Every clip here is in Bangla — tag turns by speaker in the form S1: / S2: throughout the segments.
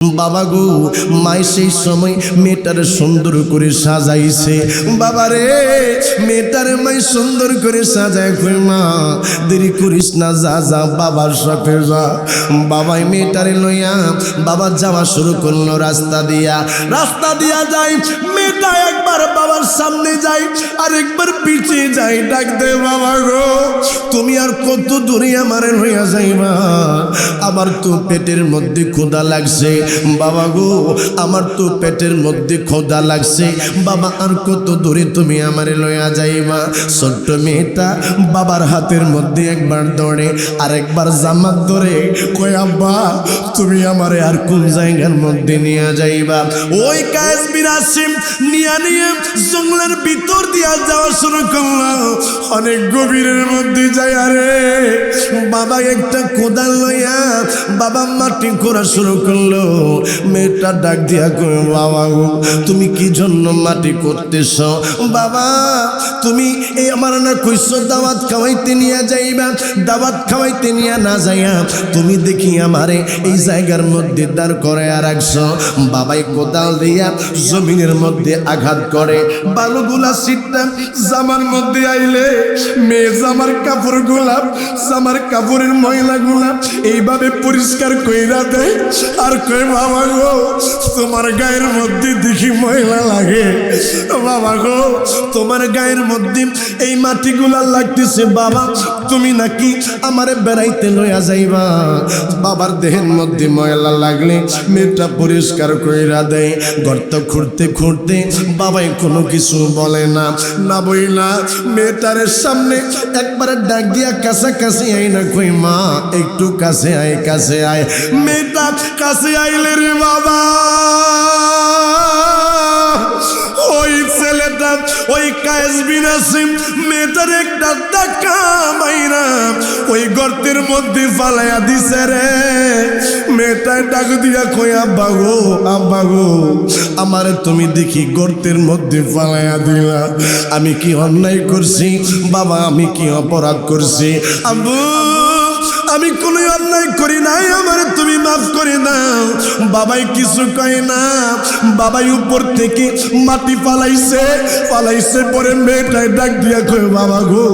S1: বাবা গো, মাই সেই সময় মেয়েটারে সুন্দর করে সাজাইছে। বাবা রে, মেয়েটারে মাই সুন্দর করে সাজায়, কই মা দেরি করিস না, যা যা বাবার সাথে যা। বাবাই মেয়েটারে লইয়া বাবা যাওয়া শুরু করলো রাস্তা দিয়া যায়। মেয়েটা একবার বাবার সামনে যায় আর একবার পিছিয়ে যায়, ডাক দে বাবা গো, তুমি আর কত দূরে আমারে লইয়া যাইবা? আমার তো পেটের মধ্যে ক্ষুধা লাগছে বাবা গো, আমার তো পেটের মধ্যে ক্ষুধা লাগছে বাবা, আর কত দূরে তুমি আমারে লইয়া যাইবা? ছোট্ট মেয়েটা বাবার হাতের মধ্যে একবার ধরে আর একবার জামাত ধরে কই আব্বা তুমি আমারে আর কোন জায়গার মধ্যে নিয়ে যাইবা? ওই কায়েস বিন আসিম নিয়ে জঙ্গলের ভিতর দিয়া যাওয়া শুরু করলো। অনেক গভীরের মধ্যে যায়, আরে বাবা একটা কোদাল লইয়া বাবা মাটি করা শুরু করলো। মেয়েটা ডাক দিয়া কই বাবা গো, তুমি কি জন্য মাটি করতেছ? বাবা তুমি এই আমার না কইছো দাওয়াত খাওয়াইতে নিয়ে যাইবা, দাওয়াত খাওয়াইতে নিয়ে না যাইয়া তুমি দেখি আমারে এই জায়গার মধ্যে দাঁড় করে রাখছো। বাবাই কোদাল দিয়া জমিনের মধ্যে আঘাত করে, বালুগুলা সিটটা জামার মধ্যে আইলে মেয়ে জামার কাপড় গোলাপ, জামার কাপড়ের ময়লা গোলাপ এইভাবে পরিষ্কার কইরা দেয় আর কই বাবা গো তোমার গায়ের মধ্যে দেখি ময়লা লাগে, বাবা গো তোমার গায়ের মধ্যে এই মাটিগুলা লাগতেছে, বাবা তুমি নাকি আমারে বেড়াইতে লইয়া যাইবা? বাবার দেহের মধ্যে ময়লা লাগলে মেয়েটা পরিষ্কার কইরা দেয়। গর্ত খুঁড়তে খুঁড়তে বাবাই কোনো কিছু বলে না, না বইলা মেয়েটারের সামনে একবার ডাক দিয়া কাছাকাছি আই না, কই মা একটু কাছে আয়, কাছে আয়। মেয়েটা কাছে আইলে রে বাবা, ওই ছেলেটা ওই কায়েস বিন আসিম মেয়েটার একটা ধাক্কা মাইরা ওই গর্তের মধ্যে ফালাইয়া দিছে রে। মেয়েটায় ডাক দিয়া কই আব্বা গো, আব্বা গো আমারে তুমি দেখি গর্তের মধ্যে ফালাইয়া দিলা, আমি কি অন্যায় করছি বাবা? আমি কি অপরাধ করছি? আব্বু আমি কোনো অন্যায় করি নাই, আমারে তুমি মাফ করে দাও। বাবাই কিছু কয় না, বাবাই উপর থেকে মাটি ফালাইছে পরে মেয়েটায় ডাক দিয়া কয় বাবা গো,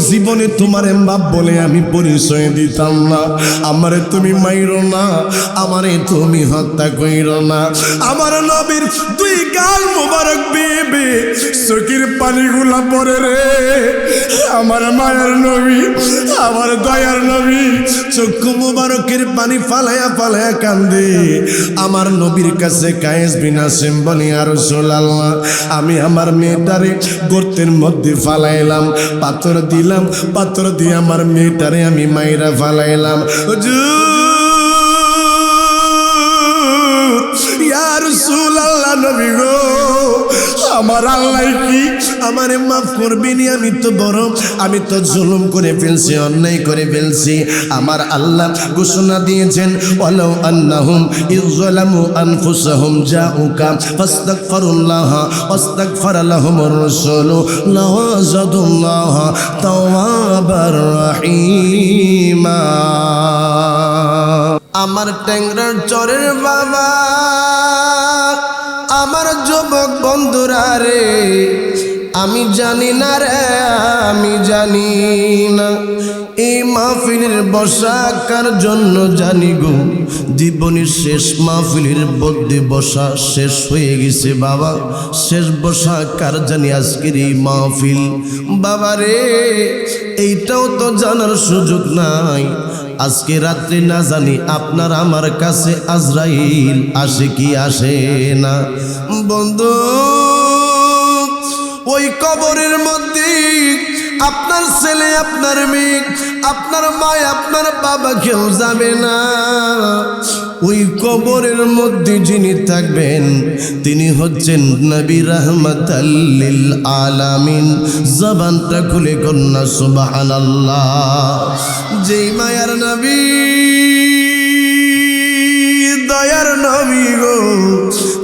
S1: জীবনে তোমারে বাপ বলে আমি পরিচয় দিতাম না, আমারে তুমি মাইরো না, আমারে তুমি হত্যা কইরো না। আমার নবীর দুই গাল মোবারক বেবে চোখের পানিগুলা পড়ে রে। আমার মায়ের নবী, আমার দয়ার নবী চক্ষু মুবারকের পানি ফালায়া ফালায়া কান্দে। আমার নবীর কাছে কায়েস বিন আসিম বলে, ইয়া রাসূলুল্লাহ আমি আমার মেয়েটারে গর্তের মধ্যে ফালাইলাম, পাথর দিলাম, পাথর দিয়ে আমার মেয়েটারে আমি মাইরা ফালাইলাম। হুজুর ইয়া রাসূলুল্লাহ নবী গো, আমার আল্লাহ কি আমারে মাফ করবেনি? আমি তো বড়, আমি তো জুলুম করে ফেলছি, অন্যায় করে ফেলছি। আমার আল্লাহ ঘোষণা দিয়েছেন, ওয়ালাউ আন্নাহুম ইযলামু আনফুসাহুম জাউকা ফাস্তাগফিরুল্লাহ ওয়াস্তাগফারা লাহুমুর রাসূল লাওয়াজাদুল্লাহ তাওয়াবার রহিমা। আমার ট্যাংরার চরের বাবা, আমার যুবক বন্ধুরা রে, আমি জানি না রে, আমি জানি না এই মাহফিলের বসা কার জন্য জানি গো। জীবনের শেষ মাহফিলের মধ্যে বসা শেষ হয়ে গেছে বাবা, শেষ বসা কার জানি আজকের এই মাহফিল। বাবা রে এইটাও তো জানার সুযোগ নাই, আজকে রাত্রে না জানি আপনার আমার কাছে আজরাইল আসে কি আসে না। বন্ধু ওই কবরের মধ্যে আপনার ছেলে, আপনার মেয়ে, আপনার মা, আপনার বাবা কেউ যাবে না। ওই কবরের মধ্যে যিনি থাকবেন তিনি হচ্ছেন নবী রাহমাতাল লিল আলামিন। জবানটা খুলে কন্যা সুবহানাল্লাহ। যেই মায়ার নবী, দয়ার নবী গো,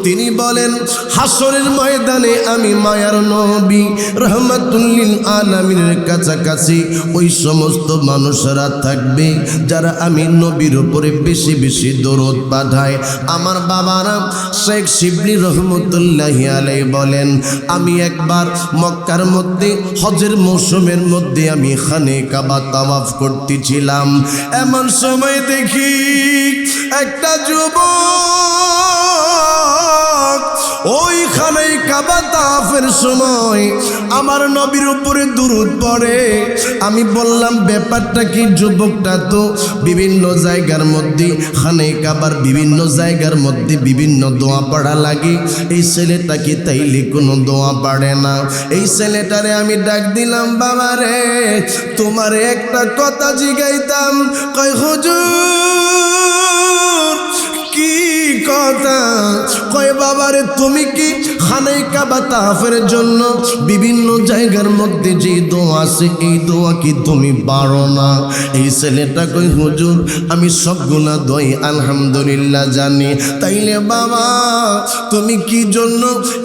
S1: তিনি বলেন হাসরের ময়দানে আমি মায়ার নবী রহমাতুল লিল আলামিনের কাছাকাছি ওই সমস্ত মানুষেরা থাকবে যারা আমি নবীর উপরে বেশি বেশি দরুদ পাঠায়। আমার বাবারা শেখ শিবলি রহমতুল্লাহি আলাইহি বলেন আমি একবার মক্কার মধ্যে হজের মৌসুমের মধ্যে আমি খানে কাবা তাওয়াফ করতেছিলাম। এমন সময় দেখি একটা যুবক ওই খানে কাবা তাওয়াফের সময় আমার নবীর উপরে দুরূদ পড়ে। আমি বললাম ব্যাপারটা কি? যুবকটা তো বিভিন্ন জায়গার মধ্যে খানে কাবার বিভিন্ন জায়গার মধ্যে বিভিন্ন দোয়া পড়া লাগে, এই ছেলেটা কি তাইলে কোনো দোয়া পড়ে না? এই ছেলেটারে আমি ডাক দিলাম, বাবা রে তোমারে একটা কথা জিগাইতাম। কয় হুজুর কি কথা? কয় বাবারে তুমি কি খানে কাবা তাওয়াফের জন্য বিভিন্ন জায়গার মধ্যে যে দোয়া আছে এই দোয়া কি তুমি পারো না? এই ছেলেটা কই হুজুর আমি সবগুলা দোয়াই আলহামদুলিল্লাহ জানি। তাইলে বাবা তুমি কি জন্য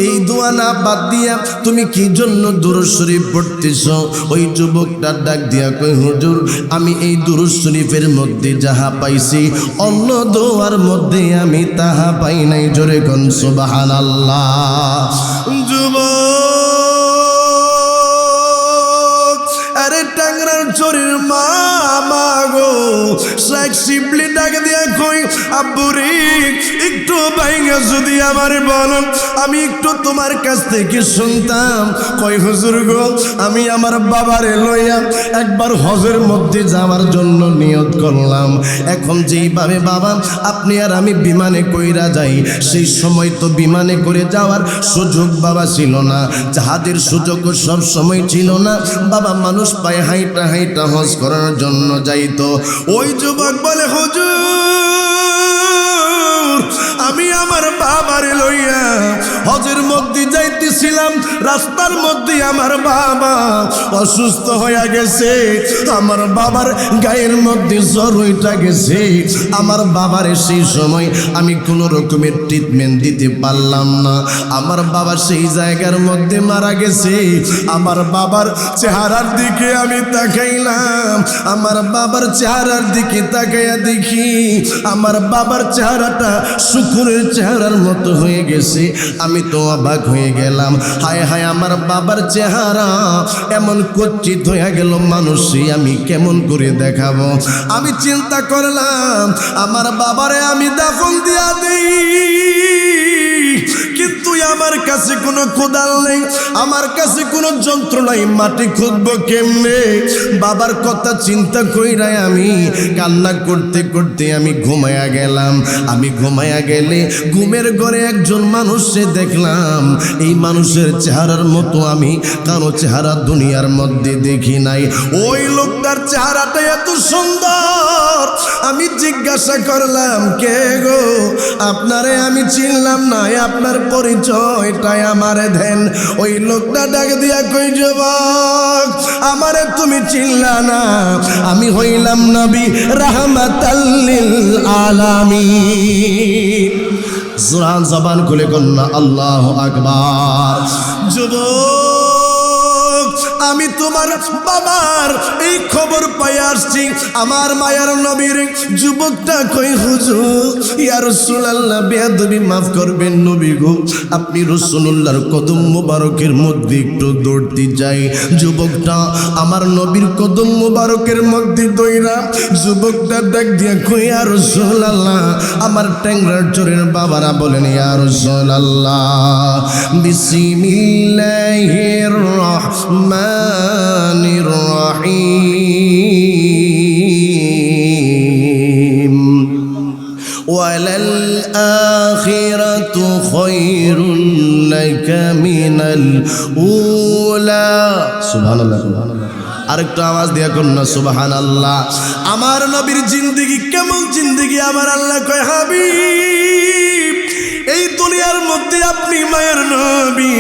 S1: এই দোয়া না বাদ দিয়া তুমি কি জন্য দুরূদ শরীফ পড়তেছ? ওই যুবকটা ডাক দিয়া কই হুজুর আমি এই দুরূদ শরীফের মধ্যে যাহা পাইছি অন্য দোয়ার মধ্যে আমি তাহা পাই নাই। জোরে কোন সুবহানাল্লাহ। যুবক আরে টাংরার চোরের মা গো শেখ শিবলি ডাক দিয়া কই আব্বুরে একটু বাইঙ্গা যদি আমার বলো আমি একটু তোমার কাছ থেকে শুনতাম। কই হুজুর গো আমি আমার বাবারে লইয়া একবার হজের মধ্যে যাওয়ার জন্য নিয়ত করলাম। এখন যেইভাবে বাবা আপনি আর আমি বিমানে কইরা যাই সেই সময় তো বিমানে করে যাওয়ার সুযোগ বাবা ছিল না, জাহাজের সুযোগও সব সময় ছিল না বাবা। মানুষ পায়ে হাইটা হাইটা হজ করার জন্য যাইতো। ওই যুবক বলে হুজুর আমি আমার বাবারে লইয়া হজের মধ্যে যাইতেছিলাম, রাস্তার মধ্যে আমার বাবা অসুস্থ হয়ে গেছে, আমার বাবার গায়ের মধ্যে জ্বর হইটা গেছে। আমার বাবারে সেই সময় আমি কোনো রকমের ট্রিটমেন্ট দিতে পারলাম না, আমার বাবা সেই জায়গার মধ্যে মারা গেছে। আমার বাবার চেহারার দিকে আমি তাকাইলাম, আমার বাবার চেহারার দিকে তাকাইয়া দেখি আমার বাবার চেহারাটা শুকুরের চেহারার মতো হয়ে গেছে। আমি তো অবাক হয়ে গেলাম, হায় হায় আমার বাবার চেহারা এমন কুৎসিত হয়ে গেল, মানুষই আমি কেমন করে দেখাবো? আমি চিন্তা করলাম আমার বাবারে আমি দাফন দিয়া দেই, কিন্তু আমার কাছে কোনো কোদাল নেই, আমার কাছে কোনো যন্ত্র নাই, মাটি খুঁজবো কেমনে? বাবার কথা চিন্তা কইরাই আমি কান্না করতে করতে আমি ঘুমায়া গেলাম। আমি ঘুমায়া গেলে ঘুমের ঘরে একজন মানুষে দেখলাম, এই মানুষের চেহারার মতো আমি কারো চেহারা দুনিয়ার মধ্যে দেখি নাই। ওই লোকটার চেহারাটা এত সুন্দর, আমি জিজ্ঞাসা করলাম কে গো? আপনারে আমি চিনলাম না, আপনার পরিচয়টাই আমারে দেন। ওই লোকটা ডাক দিয়া কই যুবক আমারে তুমি চিনলা না, আমি হইলাম নবী রাহমাতাল লিল আলামিন। জোরান জবান খুলে কন্যা আল্লাহু আকবার। যুবক আমি তোমার বাবার এই খবর পাই আসছি, আমার মায়ার নবীর। যুবকটা কই হুজুর ইয়া রাসূলুল্লাহ বেয়াদবি মাফ করবেন নবী গো, আপনি রাসূলুল্লাহর কদম মোবারকের মধ্যে একটু দৌড়তে যাই। যুবকটা আমার নবীর কদম মোবারকের মধ্যে দৌড়া যুবকটা ডাক দিয়া কই ইয়া রাসূলুল্লাহ, আমার ট্যাংরার চোরের বাবারা বলেন ইয়া রাসূলুল্লাহ বিসমিল্লাহির রহমানির রহিম ওয়ালাল আখিরাতু খায়রুল লাকা মিনাল উলা। সুবহানাল্লাহ সুবহানাল্লাহ। আরেকটু আওয়াজ দিয়া কন্যা সুবহানাল্লাহ। আমার নবীর জিন্দেগি কেমন জিন্দেগি? আমার আল্লাহ কয় হাবিব এই দুনিয়ার মধ্যে মধ্যে আপনি মায়ের নবী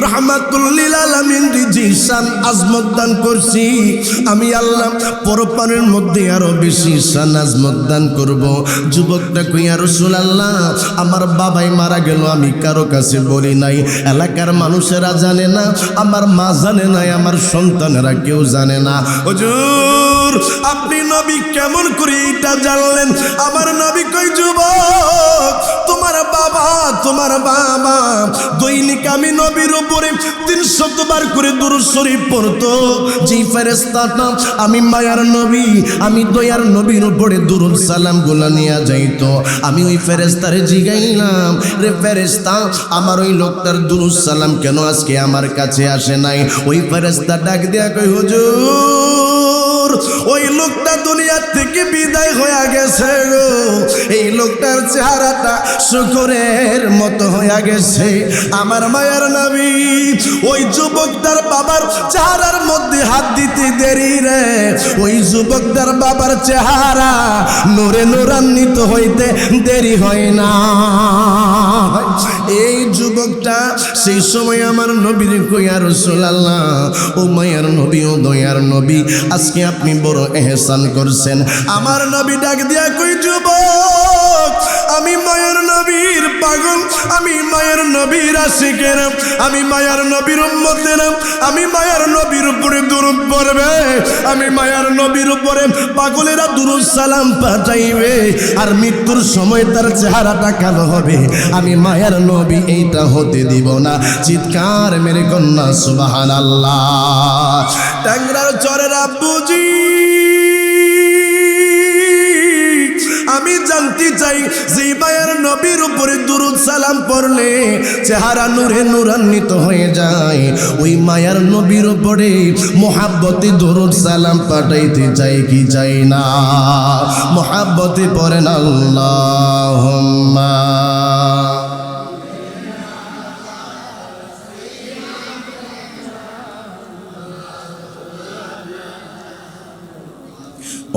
S1: রাহমাতুল লিল আলামিন জিসান আজমত দান করছি, আমি আল্লাহ পরপারের মধ্যে আরো বেশি শান আজমত দান করব। যুবকটা কইয়া রাসূলুল্লাহ, আমার বাবাই মারা গেল, আমি কারো কাছে বলি নাই, এলাকার মানুষেরা জানে না, আমার মা জানে না, আমার সন্তানেরা কেউ জানে না। হুজুর আপনি নবী কেমন করে এটা জানলেন? আমার নবী কই, যুবক তোমার বাবা দৈনিক আমি নবীর উপরে 300 বার করে দুরূদ শরীফ পড়তো। যেই ফেরেশতাটা আমি মায়ার নবী, আমি দয়ার নবীর উপরে দুরূদ সালাম গুলা নিয়ে যাইতো, আমি ওই ফেরেশতারে জিগাইলাম, রে ফেরেশতা আমার ওই লোকটার দুরূদ সালাম কেন আজকে আমার কাছে আসে নাই? ওই ফেরেশতা ডাক দিয়া কই, হুজুর ওই লোকটা দুনিয়া থেকে বিদায় হয়ে গেছে গো, এই লোকটার চেহারাটা শুকরের মতো হয়ে গেছে। আমার মায়ের নবী ওই যুবকটার বাবার চেহারার মধ্যে হাত দিতে দেরি রে, ওই যুবকটার বাবার চেহারা নূরে নূরান্বিত হইতে দেরি হয় না। এই যুবকটা সেই সময় আমার নবীর কইয়া, রাসূলুল্লাহ ও মায়ের নবী ও দয়ার নবী, আজকে আপনি বড় ইহসান করছেন। আমার নবী ডাক দিয়া কই, যুবক আমি মায়ের নবীর পাগল, আমি মায়ের নবীর আশিকের, আমি মায়ের নবীর উম্মতের, আমি মায়ের নবীর উপরে দুরূদ পড়বে, আমি মায়ের নবীর উপরে পাগলেরা দুরূদ সালাম পাঠাইবে, আর মৃত্যুর সময় তার চেহারাটা কালো হবে, আমি মায়ের নবী এইটা হতে দিব না। চিৎকার মেরে কন্যা সুবহানাল্লাহ। ট্যাংরার চরের আব্বুজি আমি জানতে চাই, যে মায়ের নবীর উপরে দুরূদ সালাম পড়লে চেহারা নূরে নূরান্বিত হয়ে যায়, ওই মায়ের নবীর উপরে মোহাব্বতে দুরূদ সালাম পাঠাইতে চাই কি চাই না? মোহাব্বতে পড়েন আল্লাহুম্মা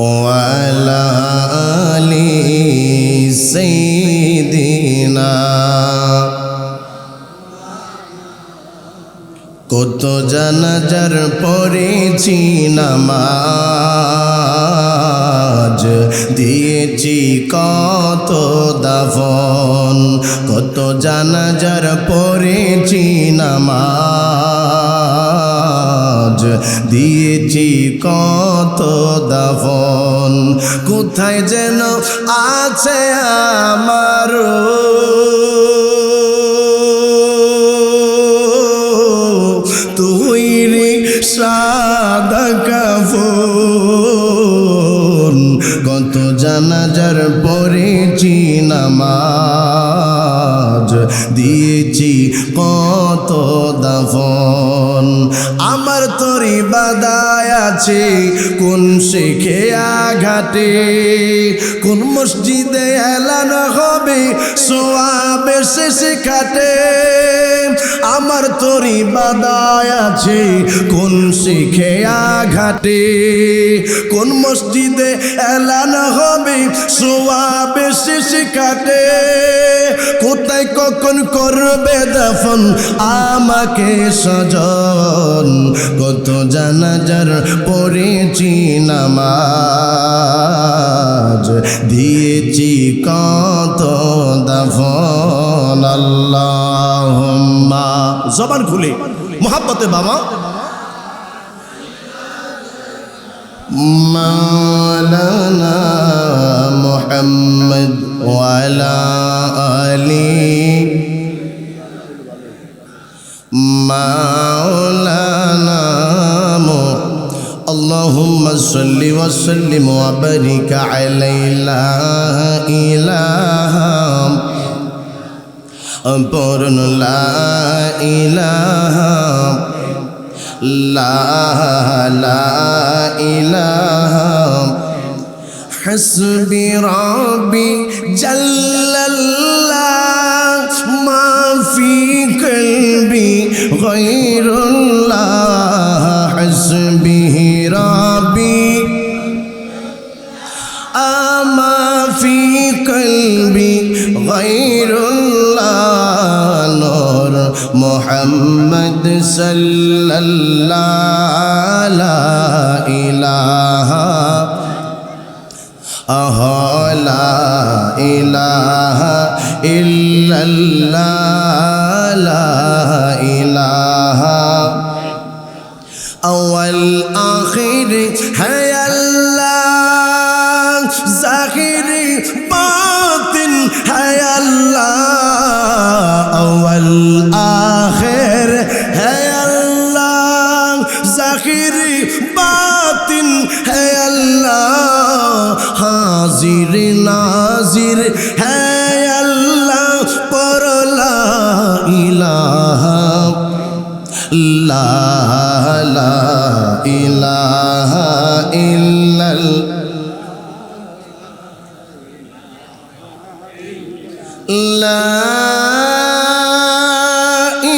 S1: ওয়ালা আলি সাইয়্যিদিনা। কত জানাজার পড়েছি নামাজ, দিয়েছি কত দাফন, কত জানাজার পড়েছি নামাজ, দিয়েছি কত দাফন, কোথায় যেন আছে আমার তৈরি সাদা কাফন, কত জানাজার পড়েছি নামাজ, দিয়েছি কত দাফন। আমার তরি বাদায় আছে কোন শেখে আঘাটে, কোন মসজিদে এলান হবে সোয়াবে শেষে খাটে, আমার তরি বাদায় আছে কোন শেখে আঘাটে, কোন মসজিদে এলান হবে সোয়াবে শেষে খাটে, কোথায় কখন করবে দাফন আমাকে স্বজন, কত জানাজার পড়েছি নামাজ, দিয়েছি কত দাফন। আল্লাহুম্মা জবান খুলে মোহাব্বতে বাবা মাওলানা মুহাম্মদ ওয়ালা আলি মাওলানা আল্লাহুম্মা সাল্লি ওয়া সাল্লিম ওয়া বারিক আলাইহি ইলাহা পড়ুন লা ইলাহা লা ইলাহা হাসবি রাব্বি জাল্লাল্লাহ মা ফি কলবি গায়রুল্লাহ হাসবি রাব্বি আমা ফি কলবি গায়রুল্লাহ মুহাম্মদ সাল্লাল্লাহু লা ইলাহা লা ইলাহা ইল্লাল্লাহ লা ইলাহা আউয়াল আখির হে আল্লাহ জাহির বাতিন হে আল্লাহ আউয়াল আখির হে আল্লাহ জাহির বাতিন হে আল্লাহ হাজির নাজির হে আল্লাহ পর লা ইলাহা লা ইলাহা ইল্লাল্লাহ লা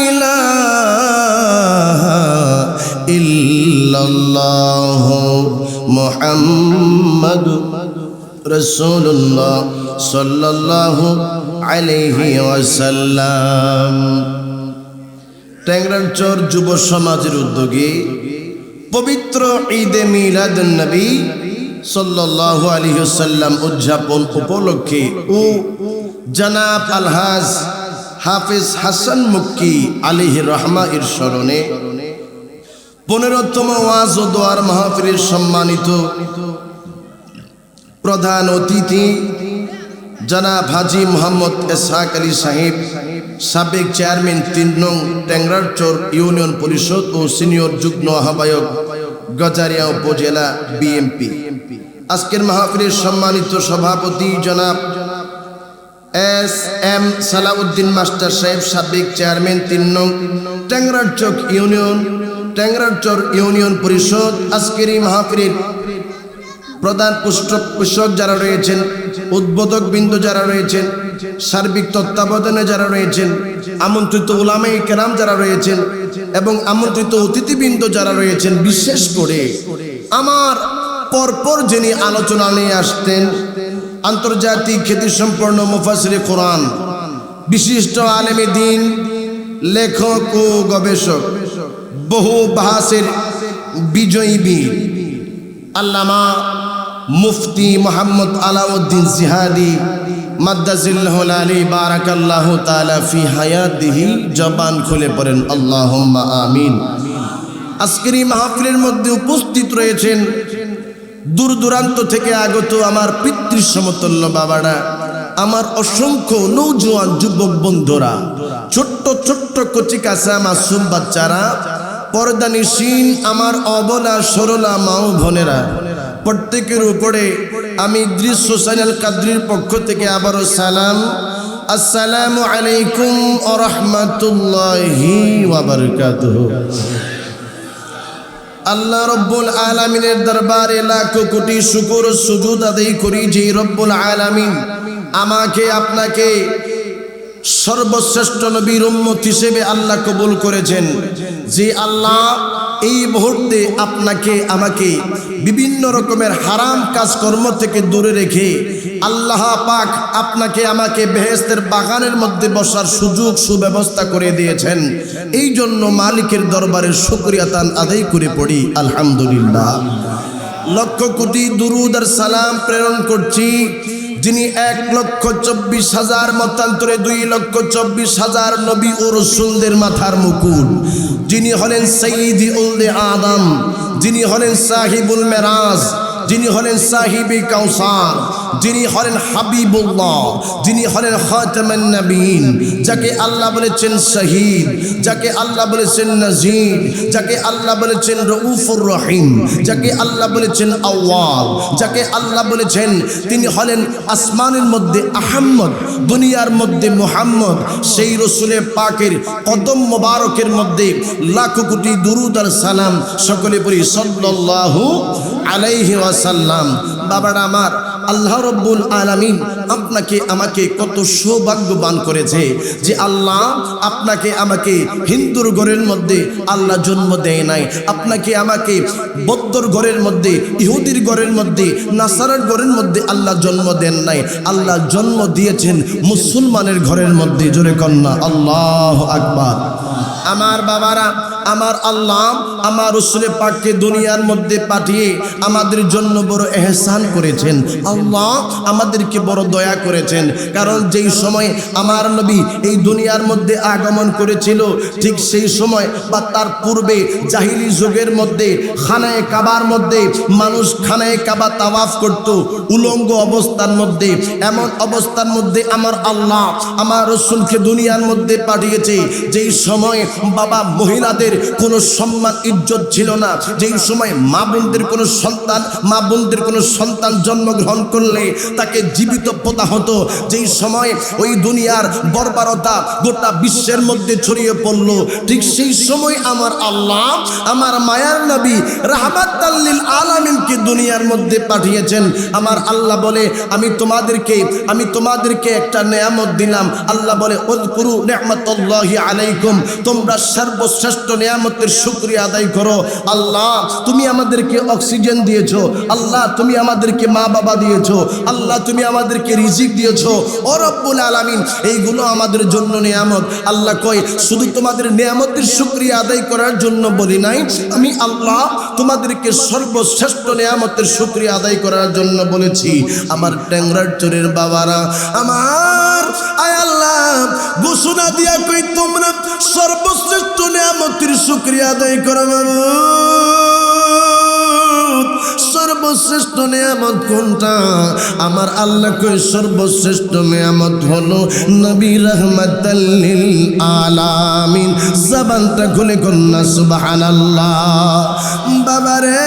S1: ইলাহা ইল্লাল্লাহ মুহাম্মাদুর রাসূলুল্লাহ সাল্লাল্লাহু আলাইহি ওয়াসাল্লাম। ট্যাংরাচর যুব সমাজের উদ্যোগে পবিত্র ঈদে মিলাদুন নবী সাল্লাল্লাহু আলাইহি ওয়াসাল্লাম উদযাপন উপলক্ষে ও জনাব আলহাজ হাফেজ হাসান মক্কি আলাইহির রহমা এর স্মরণে 15তম ওয়াজ ও দোয়ার মাহফিলের সম্মানিত প্রধান অতিথি জনাব হাজী মোহাম্মদ ইসহাক আলী সাহেব, সাবেক চেয়ারম্যান 3 নং ট্যাংরাচর ইউনিয়ন পরিষদ ও সিনিয়র যুগ্ম আহ্বায়ক গজারিয়া উপজেলা বিএমপি। আজকের মাহফিলের সম্মানিত সভাপতি জনাব এস.এম. সালাউদ্দিন মাস্টার সাহেব, সাবেক চেয়ারম্যান 3 নং ট্যাংরাচর ইউনিয়ন পরিষদ। আজকের এই মাহফিলের প্রধান পৃষ্ঠপোষক যারা রয়েছেন, উদ্বোধক বৃন্দ যারা রয়েছেন, সার্বিক তত্ত্বাবধানে যারা রয়েছেন, আমন্ত্রিত উলামায়ে কেরাম যারা রয়েছেন এবং আমন্ত্রিত অতিথিবৃন্দ যারা রয়েছেন, বিশেষ করে আমার পরপর যিনি আলোচনা নিয়ে আসতেন, আন্তর্জাতিক খ্যাতিসম্পন্ন মুফাসসিরে কোরআন, বিশিষ্ট আলেমে দ্বীন, লেখক ও গবেষক, বহু বাহাসের বিজয়ী বীর আল্লামা মুফতি মোহাম্মদ আলাউদ্দিন জিহাদি মাদ্দাজিল্লাহুল আলী বারাকাল্লাহু তাআলা ফি হায়াতিহি, জবান খুলে পড়েন আল্লাহুম্মা আমিন। আজকের এই মাহফিলের মধ্যে উপস্থিত রয়েছেন দূর দূরান্ত থেকে আগত আমার পিতৃ সমতুল্য বাবারা, আমার অসংখ্য নৌজওয়ান যুবক বন্ধুরা, ছোট্ট ছোট্ট কচি কাঁচা মাসুম বাচ্চারা, পর্দানিসীন আমার অবলা সরলা মা ও বোনেরা, প্রত্যেকের উপরে আমি ইদ্রিস হোসেন আল কাদরির পক্ষ থেকে আবারও সালাম, আসসালামু আলাইকুম ওয়া রাহমাতুল্লাহি ওয়া বারাকাতুহু। আল্লাহ রব্বুল আলামিনের দরবারে লাখো কোটি শুকর ও সুজুদ আদায় করি যে রব্বুল আলামিন আমাকে আপনাকে সর্বশ্রেষ্ঠ নবীর উম্মত হিসেবে আল্লাহ কবুল করেছেন, যে আল্লাহ এই মুহূর্তে আপনাকে আমাকে বিভিন্ন রকমের হারাম কাজকর্ম থেকে দূরে রেখে আল্লাহ পাক আপনাকে আমাকে বেহেশতের বাগানের মধ্যে বসার সুযোগ সুব্যবস্থা করে দিয়েছেন। এই জন্য মালিকের দরবারে শুকরিয়া তান আদায় করে পড়ি আলহামদুলিল্লাহ। লক্ষ কোটি দুরুদ আর সালাম প্রেরণ করছি যিনি 1,24,000 মতান্তরে 2,24,000 নবী ও রাসূলদের মাথার মুকুট, যিনি হলেন সাইয়্যিদি উলদে আদম, যিনি হলেন সাহিবুল মেরাজ, যিনি হলেন সাহিবে কাউসার, যিনি হলেন হাবিবুল্লাহ, যিনি হলেন খাতামান নবীন, যাকে আল্লাহ বলেছেন শহীদ, যাকে আল্লাহ বলেছেন নাজির, যাকে আল্লাহ বলেছেন রউফুর রহিম, যাকে আল্লাহ বলেছেন আওয়াল, যাকে আল্লাহ বলেছেন তিনি হলেন আসমানের মধ্যে আহম্মদ, দুনিয়ার মধ্যে মুহাম্মদ। সেই রসুলের পাকের কদম মোবারকের মধ্যে লাখো কোটি দুরুদ আর সালাম সকলে পড়ি সাল্লাল্লাহু আলাইহি ওয়াসাল্লাম। বাবারা আমার, আল্লাহ রব্বুল আলামিন আপনাকে আমাকে কত সৌভাগ্যবান করেছে যে আল্লাহ আপনাকে আমাকে হিন্দুর ঘরের মধ্যে আল্লাহ জন্ম দেয় নাই, আপনাকে আমাকে বৌদ্ধর ঘরের মধ্যে, ইহুদির ঘরের মধ্যে, নাসারার ঘরের মধ্যে আল্লাহ জন্ম দেন নাই। আল্লাহ জন্ম দিয়েছেন মুসলমানের ঘরের মধ্যে। জোরে কন্যা আল্লাহু আকবার। আমার বাবারা, আমার আল্লাহ আমার রাসূল পাককে দুনিয়ার মধ্যে পাঠিয়ে আমাদের জন্য বড় ইহসান করেছেন। আল্লাহ আমাদেরকে বড় দয়া করেছেন। কারণ যেই সময় আমার নবী এই দুনিয়ার মধ্যে আগমন করেছিল, ঠিক সেই সময় বা তার পূর্বে জাহিলি যুগের মধ্যে খানায়ে কাবার মধ্যে মানুষ খানায়ে কাবা তাওয়াফ করত উলঙ্গ অবস্থার মধ্যে। এমন অবস্থার মধ্যে আমার আল্লাহ আমার রাসূলকে দুনিয়ার মধ্যে পাঠিয়েছে যেই সময় বাবা মহিলাদের কোনো সম্মান ইজ্জত ছিল না, যেই সময় মা বোনদের কোনো সন্তান জন্মগ্রহণ করলে তাকে জীবিত পোতা হতো, যেই সময় ওই দুনিয়ার বর্বরতা গোটা বিশ্বের মধ্যে ছড়িয়ে পড়লো, ঠিক সেই সময় আমার আল্লাহ আমার মায়ার নবী রাহমাতাল লিল আলামিনকে দুনিয়ার মধ্যে পাঠিয়েছেন। আমার আল্লাহ বলে আমি তোমাদেরকে একটা নেয়ামত দিলাম। আল্লাহ বলে উযকুরু নি'মাতাল্লাহি আলাইকুম, তোমরা সর্বশ্রেষ্ঠ নিয়ামতের শুকরিয়া আদায় করো। আল্লাহ তুমি আমাদেরকে অক্সিজেন দিয়েছো, আল্লাহ তুমি আমাদেরকে মা বাবা দিয়েছো, আল্লাহ তুমি আমাদেরকে রিজিক দিয়েছো। ও রব্বুল আলামিন এইগুলো আমাদের জন্য নিয়ামত। আল্লাহ কয় শুধু তোমাদের নিয়ামতের শুকরিয়া আদায় করার জন্য বলি নাই, আমি আল্লাহ তোমাদেরকে সর্বশ্রেষ্ঠ নিয়ামতের শুকরিয়া আদায় করার জন্য বলেছি। আমার ট্যাংরার চোরের বাবারা, আমার আয় আল্লাহ ঘোষণা দিয়া কই তোমরা সর্বশ্রেষ্ঠ নিয়ামতের শুকরিয়া আদায় করো। সর্বশ্রেষ্ঠ নিয়ামত কোনটা? আমার আল্লাহ কই সর্বশ্রেষ্ঠ নিয়ামত হলো নবী রাহমাতাল লিল আলামিন। জবানটা খুলে কন্যা সুবহানাল্লাহ। বাবারে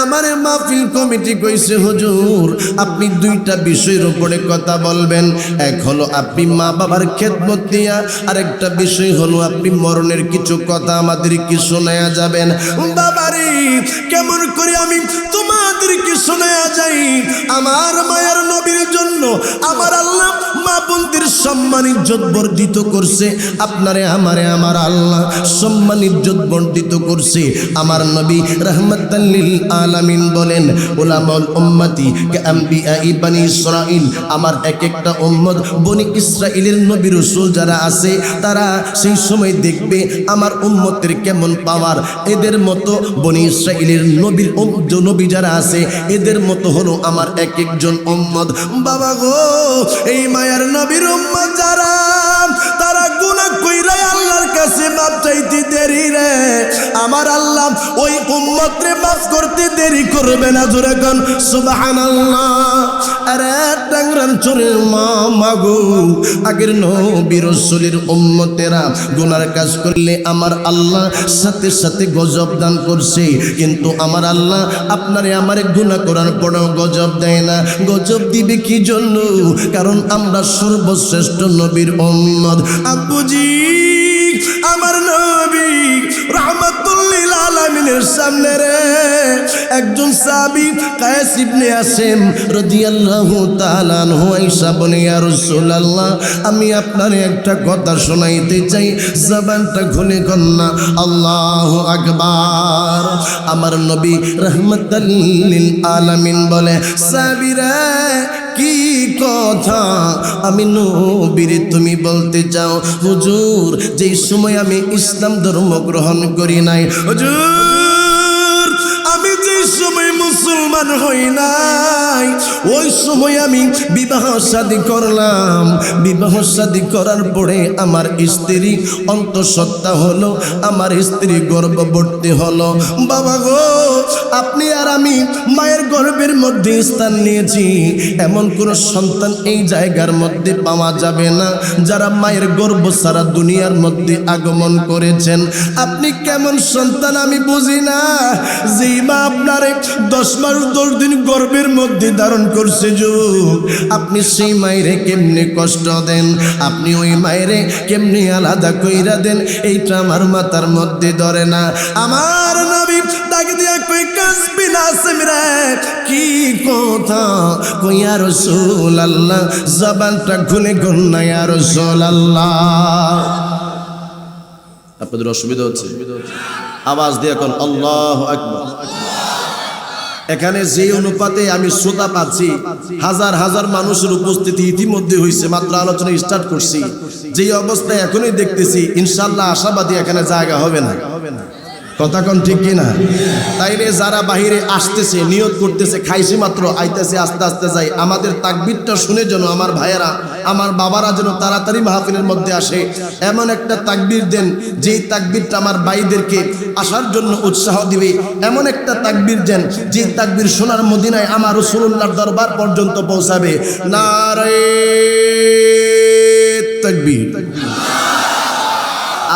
S1: আমার মাহফিল কমিটি কইছে হুজুর আপনি দুইটা বিষয়ের উপরে কথা বলবেন, এক হলো আপনি মা বাবার খেদমত দিয়া, আরেকটা বিষয় হলো আপনি মরণের কিছু কথা আমাদেরকে শোনায়া যাবেন। বাবারে কেমন করে আমি তোমাদেরকে শোনায়া যাই? আমার মায়ের নবীর জন্য আমার আল্লাহ মা বোনদের সম্মান ইজ্জত বর্ধিত করছে। আপনারে আমারে আমার আল্লাহ সম্মান ইজ্জত বর্ধিত করছে। আমার নবী রাহমাতাল লিল আলামিন বলেন উলামাউল উম্মতি কাআম্বিয়া বনি ইসরাইল, আমার এক একটা উম্মত বনি ইসরাইলের নবী রাসূল যারা আছে তারা সেই সময় দেখবে আমার উম্মতের কেমন পাওয়ার। এদের মতো বনি ইসরাইলের নবী যারা আছে এদের মতো হলো আমার এক একজন উম্মত। বাবা গো এই মায়ার নবীর উম্মত যারা তারা গুনাহ কইরা আল্লাহর কাছে মাপ চাইতে দেরি রে, আমার আল্লাহ ওই উম্মতরে মাফ করতে দেরি করবে না। জোরে কোন সুবহানাল্লাহ। আরে টাংরান চোরের মা গো, আগের নবী রাসূলের উম্মতেরা গুনার কাজ করলে আমার আল্লাহ সাথে সাথে গজব দান করছে, কিন্তু আমার আল্লাহ আপনারে আমারে গুনাহ করার পরেও গজব দেয় না। গজব দিবে কি জন্য? কারণ আমরা সর্বশ্রেষ্ঠ নবীর উম্মত। আব্বুজি আমার নবী রাহমাতুল লিল আলামিনের সামনে রে একজন সাহাবী কায়েস ইবনে আসিম রাদিয়াল্লাহু তাআলা আনহু আয়েশা বলে ইয়া রাসূলুল্লাহ আমি আপনারে একটা কথা শোনাইতে চাই। জবানটা খুলে কন্না আল্লাহু আকবার। আমার নবী রাহমাতাল লিল আলামিন বলে সাহাবীরা কি কথা আমি নবীরে তুমি বলতে চাও? হুজুর যেই সময় আমি ইসলাম ধর্ম গ্রহণ করি নাই, হুজুর আমি যেই সময় মুসলমান হই নাই ওই সময় আমি বিবাহ শাদী করলাম। বিবাহ শাদী করার পরে আমার স্ত্রী অন্তঃসত্ত্বা হলো, আমার স্ত্রী গর্ভবতী হলো। বাবা গো আপনি আর আমি মায়ের গর্ভের মধ্যে স্থান নিয়েছি, এমন কোন সন্তান এই জায়গার মধ্যে পাওয়া যাবে না যারা মায়ের গর্ভ ছাড়া দুনিয়ার মধ্যে আগমন করেছেন। আপনি কেমন সন্তান আমি বুঝি না, যেই মা আপনারে 10 মাস 10 দিন গর্ভের মধ্যে ধারণ করছে যুবক, আপনি সেই মায়েরে কেমনে কষ্ট দেন, আপনি ওই মায়েরে কেমনে আলাদা কইরা দেন, এইটা আমার মাথার মধ্যে ধরে না। আমার নবী ডাক দিয়া কই কাসবিন আসিম রে, কি কথা কই ইয়া রাসূলুল্লাহ, জবানটা খুলে কোন না ইয়া রাসূলুল্লাহ। আপনাদের অসুবিধা হচ্ছে? আওয়াজ দিয়ে কোন আল্লাহু আকবার। এখানে যে অনুপাতে আমি শ্রোতা পাচ্ছি, হাজার হাজার মানুষের উপস্থিতি ইতিমধ্যে হয়েছে, মাত্র আলোচনা স্টার্ট করছি, যে অবস্থায় এখনই দেখতেছি ইনশাআল্লাহ আশাবাদী এখানে জায়গা হবে না। কথা কোন ঠিক কিনা? তাইলে যারা বাহিরে আসতেছে, নিয়ত করতেছে, খাইছে মাত্র, আইতেছে, আস্তে আস্তে যাই, আমাদের তাকবীরটা শুনে যেন আমার ভাইয়েরা, আমার বাবারা যেন তাড়াতাড়ি মাহফিলের মধ্যে আসে, এমন একটা তাকবীর দেন যেই তাকবীরটা আমার ভাইদেরকে আসার জন্য উৎসাহ দিবে, এমন একটা তাকবীর দেন যে তাকবীর সোনার মদিনায় আমার রাসূলুল্লাহর দরবার পর্যন্ত পৌঁছাবে। নারে তাকবীর।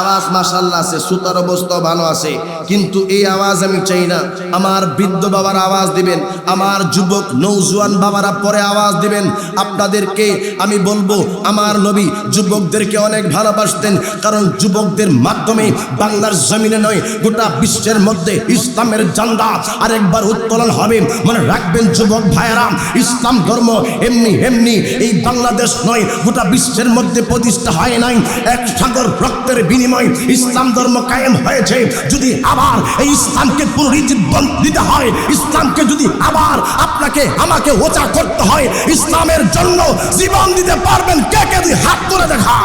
S1: আওয়াজ মাশাআল্লাহ আছে, শ্রোতার অবস্থা ভালো আছে, কিন্তু এই আওয়াজ আমি চাই না। আমার বৃদ্ধ বাবার আওয়াজ দিবেন, আমার যুবক নওজোয়ান বাবারা পরে আওয়াজ দিবেন। আপনাদেরকে আমি বলবো, আমার নবী যুবকদেরকে অনেক ভালোবাসতেন, কারণ যুবকদের মাধ্যমে বাংলার জমিনে নয় গোটা বিশ্বের মধ্যে ইসলামের ঝান্ডা আরেকবার উত্তোলন হবে। মনে রাখবেন যুবক ভাইয়েরা, ইসলাম ধর্ম এমনি এমনি এই বাংলাদেশ নয় গোটা বিশ্বের মধ্যে প্রতিষ্ঠা হয় নাই, এক সাগর রক্তের বিনিময়ে ইসলাম ধর্ম কায়েম হয়েছে। যদি আবার এই ইসলামকে পুনরুজ্জীবন দিতে হয়, ইসলামকে যদি আবার আপনাকে আমাকে ওচা করতে হয়, ইসলামের জন্য জীবন দিতে পারবেন কে কে? দুই হাত তুলে দেখা।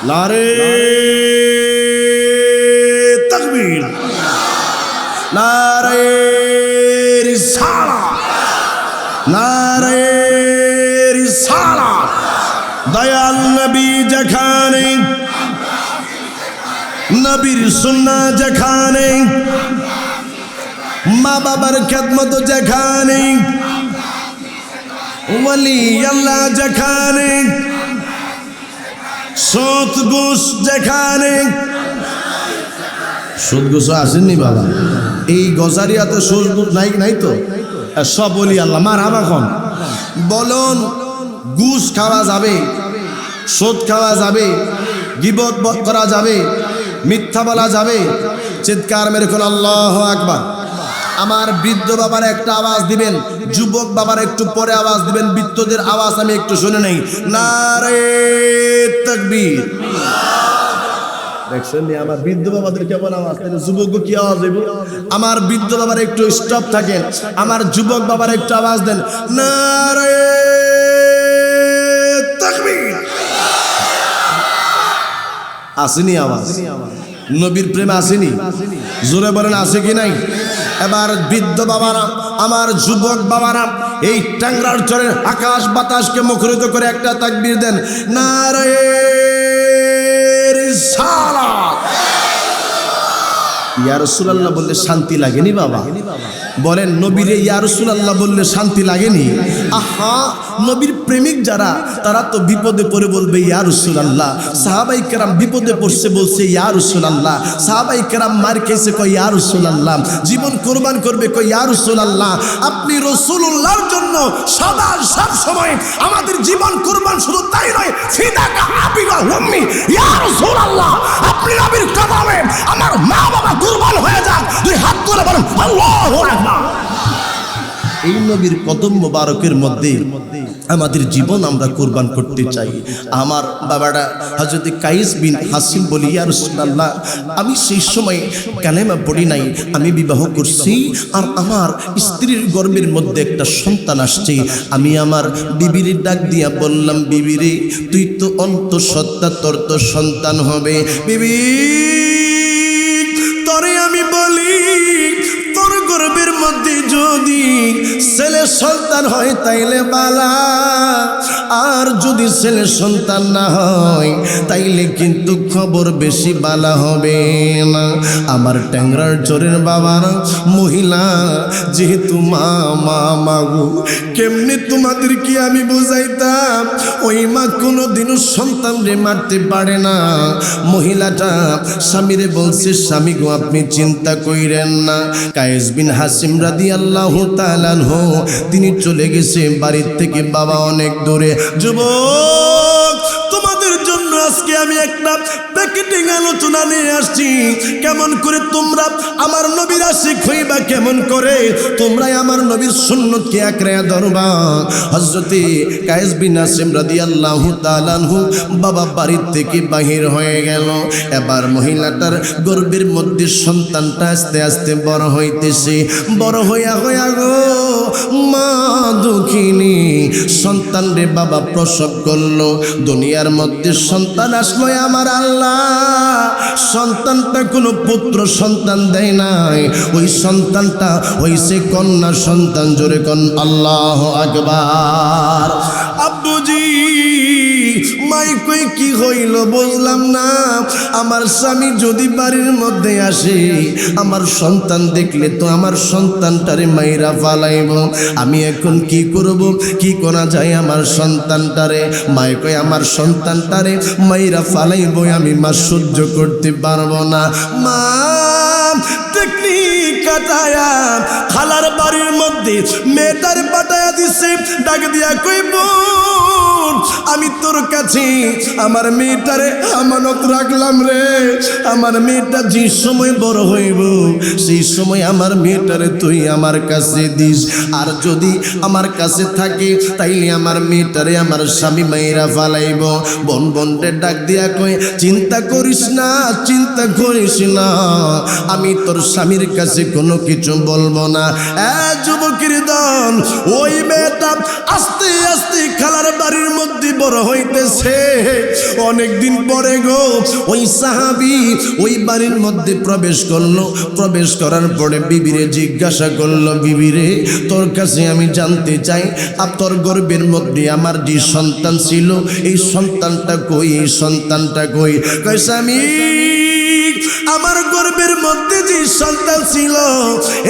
S1: নারে তাকবীর, নারে রিসালাত, নারে রিসালাত। দয়াল নবী যেখানে, নবীর সুন্নাহ যেখানে, মা বাবার খেদমত যেখানে, ওয়ালি আল্লাহ যেখানে, সুদ ঘুষ যেখানে। সুদ ঘুষ আসেননি বাবা, এই গজারিয়াতে সুদ ঘুষ নাই, নাই তো সব ওলি আল্লাহ। মার হাবা খন বলুন, ঘুষ খাওয়া যাবে, সুদ খাওয়া যাবে, গীবত করা যাবে, মিথ্যা বলা যাবে? চিৎকার মেরে কোন আল্লাহু আকবার। আমার বৃদ্ধ বাবার একটা আওয়াজ দিবেন, যুবক বাবার একটু পরে আওয়াজ দিবেন, বৃদ্ধদের আওয়াজ আমি একটু শুনে নেই। নারে তাকবীর। দেখছেন আমার বৃদ্ধ বাবাদের কেমন আওয়াজ, যুবক কি আওয়াজ দেব? আমার বৃদ্ধ বাবার একটু স্টপ থাকেন, আমার যুবক বাবার একটু আওয়াজ দেন। নারে তাকবীর। আসেনি আওয়াজ? নবীর প্রেম আসেনি? জোরে বলেন আছে কি নাই? এবার বৃদ্ধ বাবারা, আমার যুবক বাবারা, এই টাংরার চরের আকাশ বাতাসকে মুখরিত করে একটা তাকবীর দেন। নারে রিসালাত। ইয়া রাসূলুল্লাহ বললে শান্তি লাগেনি বাবা? বলেন নবীরে ইয়া রাসূলুল্লাহ বললে শান্তি লাগেনি? আহা, নবীর প্রেমিক যারা তারা তো বিপদে পড়ে বলবে ইয়া রাসূলুল্লাহ। সাহাবায়ে কেরাম বিপদে পড়ছে বলছে ইয়া রাসূলুল্লাহ। সাহাবায়ে কেরাম মার খেয়েছে কয় ইয়া রাসূলুল্লাহ, জীবন কুরবান করবে কয় ইয়া রাসূলুল্লাহ। আপনি রাসূলুল্লাহর জন্য সদা সব সময় আমাদের জীবন কুরবান, শুধু তাই নয়, ফিদাকা আবি ওয়া উম্মি ইয়া রাসূলুল্লাহ। আপনি নবীর কদমে আমার মা বাবা কুরবান হয়ে যাক। দুই হাত তুলে বলেন আল্লাহু আকবার। এই নবীর কদম মোবারকের মধ্যে আমাদের জীবন আমরা কুরবান করতে চাই। আমার বাবাটা হযরত কাইস বিন হাসিম বলি ইয়া রাসূলুল্লাহ, আমি সেই সময় কালেমা পড়ি নাই, আমি বিবাহ করছি আর আমার স্ত্রীর গর্ভের মধ্যে একটা সন্তান আসছে। আমি আমার বিবির ডাক দিয়া বললাম, বিবিরে তুই তো অন্তঃসত্ত্বা, তোর তো সন্তান হবে। বিবি তরে আমি বলি, তোর গর্ভের মধ্যে যদি ছেলে সন্তান হয় তাইলে বালা, আর যদি ছেলে সন্তান না হয় তাইলে কিন্তু খবর বেশি বালা হবে না। আমার ট্যাংরার চরের বাবার মহিলা যেহেতু মা মাগু, কেমনি তোমাদের কি আমি বুঝাইতাম? ওই মা কোনোদিনও সন্তান রে মারতে পারে না। মহিলাটা স্বামীরে বলছে, স্বামী গো আপনি চিন্তা কইরেন না। কায়েস বিন হাসিম রাদিয়াল্লাহু তাআলা আনহু তিনি চলে গেছে বাড়ির থেকে বাবা অনেক দূরে। যুবক, তোমাদের জন্য আজকে আমি একটা প্যাকেটিং আলোচনা নিয়ে আসছি। কেমন করে তোমরা আমার নবীর আশিক হইবা, কেমন করে তোমরাই আমার নবীর সুন্নতকে আঁকড়ে ধরবা। হযরতে কায়েস বিন আসিম রাদিয়াল্লাহু তাআলা আনহু বাবা বাড়ির থেকে বাহির হয়ে গেল। এবার মহিলাটার গর্ভের মধ্যে সন্তানটা আস্তে আস্তে বড় হইতেছে। বড় হইয়া গো মা দুঃখিনী সন্তান রে বাবা প্রসব করলো। দুনিয়ার মধ্যে সন্তান আসলো আমার আল্লাহ, সন্তানটা কোনো পুত্র সন্তান দেয় নাই, ওই সন্তানটা হইছে কন্যা সন্তান। জোরে কোন আল্লাহু আকবার। আব্বুজি মাই কই কি হইল বুঝলাম না। আমার স্বামী যদি বাড়ির মধ্যে আসে, আমার সন্তান দেখলে তো আমার সন্তানটারে মাইরা ফালাইব। আমি এখন কি করব, কি করা যায় আমার সন্তানটারে? মাই কই আমার সন্তানটারে মাইরা ফালাইব, আমি মা সহ্য করতে পারবো না। মা টেকনিক কাটায়া খালার বাড়ির মধ্যে মেয়েটার পাঠায়া দিছে। ডাক দিয়া কইব আমি তোর কাছে আমার মেয়েটারে আমানত রাখলাম রে। আমার মেয়েটা যে সময় বড় হইব সেই সময় আমার মেয়েটারে তুই আমার কাছে দিস। আর যদি আমার কাছে থাকে তাইলে আমার মেয়েটারে আমার স্বামী মাইরা ফালাইব। বোন বোনরে ডাক দিয়া কই চিন্তা করিস না, চিন্তা করিস না, আমি তোর স্বামীর কাছে কোনো কিছু বলবো না। যুবকের দল, ওই মেয়েটা আস্তে আস্তে খালার বাড়ির মধ্যে বড় হইতেছে। অনেকদিন পরে গো ওই সাহাবী ওই বাড়ির মধ্যে প্রবেশ করলো। প্রবেশ করার পরে বিবিরে জিজ্ঞাসা করলো, বিবিরে তোর কাছে আমি জানতে চাই তোর গর্ভের মধ্যে আমার যে সন্তান ছিল এই সন্তানটা কই, এই সন্তানটা কই? কই স্বামী আমার গর্ভের মধ্যে যে সন্তান ছিল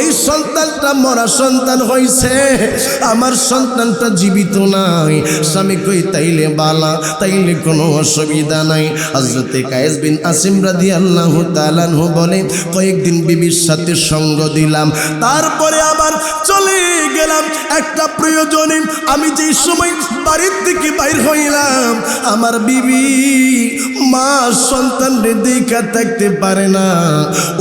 S1: এই সন্তানটা মরা সন্তান হইছে, আমার সন্তানটা জীবিত নাই। স্বামী কই তাইলে বালা, তাইলে কোনো অসুবিধা নাই। হযরতে কায়েস বিন আসিম রাদিয়াল্লাহু তাআলা আনহু বলে কয়েকদিন বিবির সাথে সঙ্গ দিলাম, তারপরে আবার চলে গেলাম একটা প্রয়োজনে। আমি যে সময় বাড়ির থেকে বাইর হইলাম আমার বিবি মা সন্তান রে দেখা থাকতে পারে না।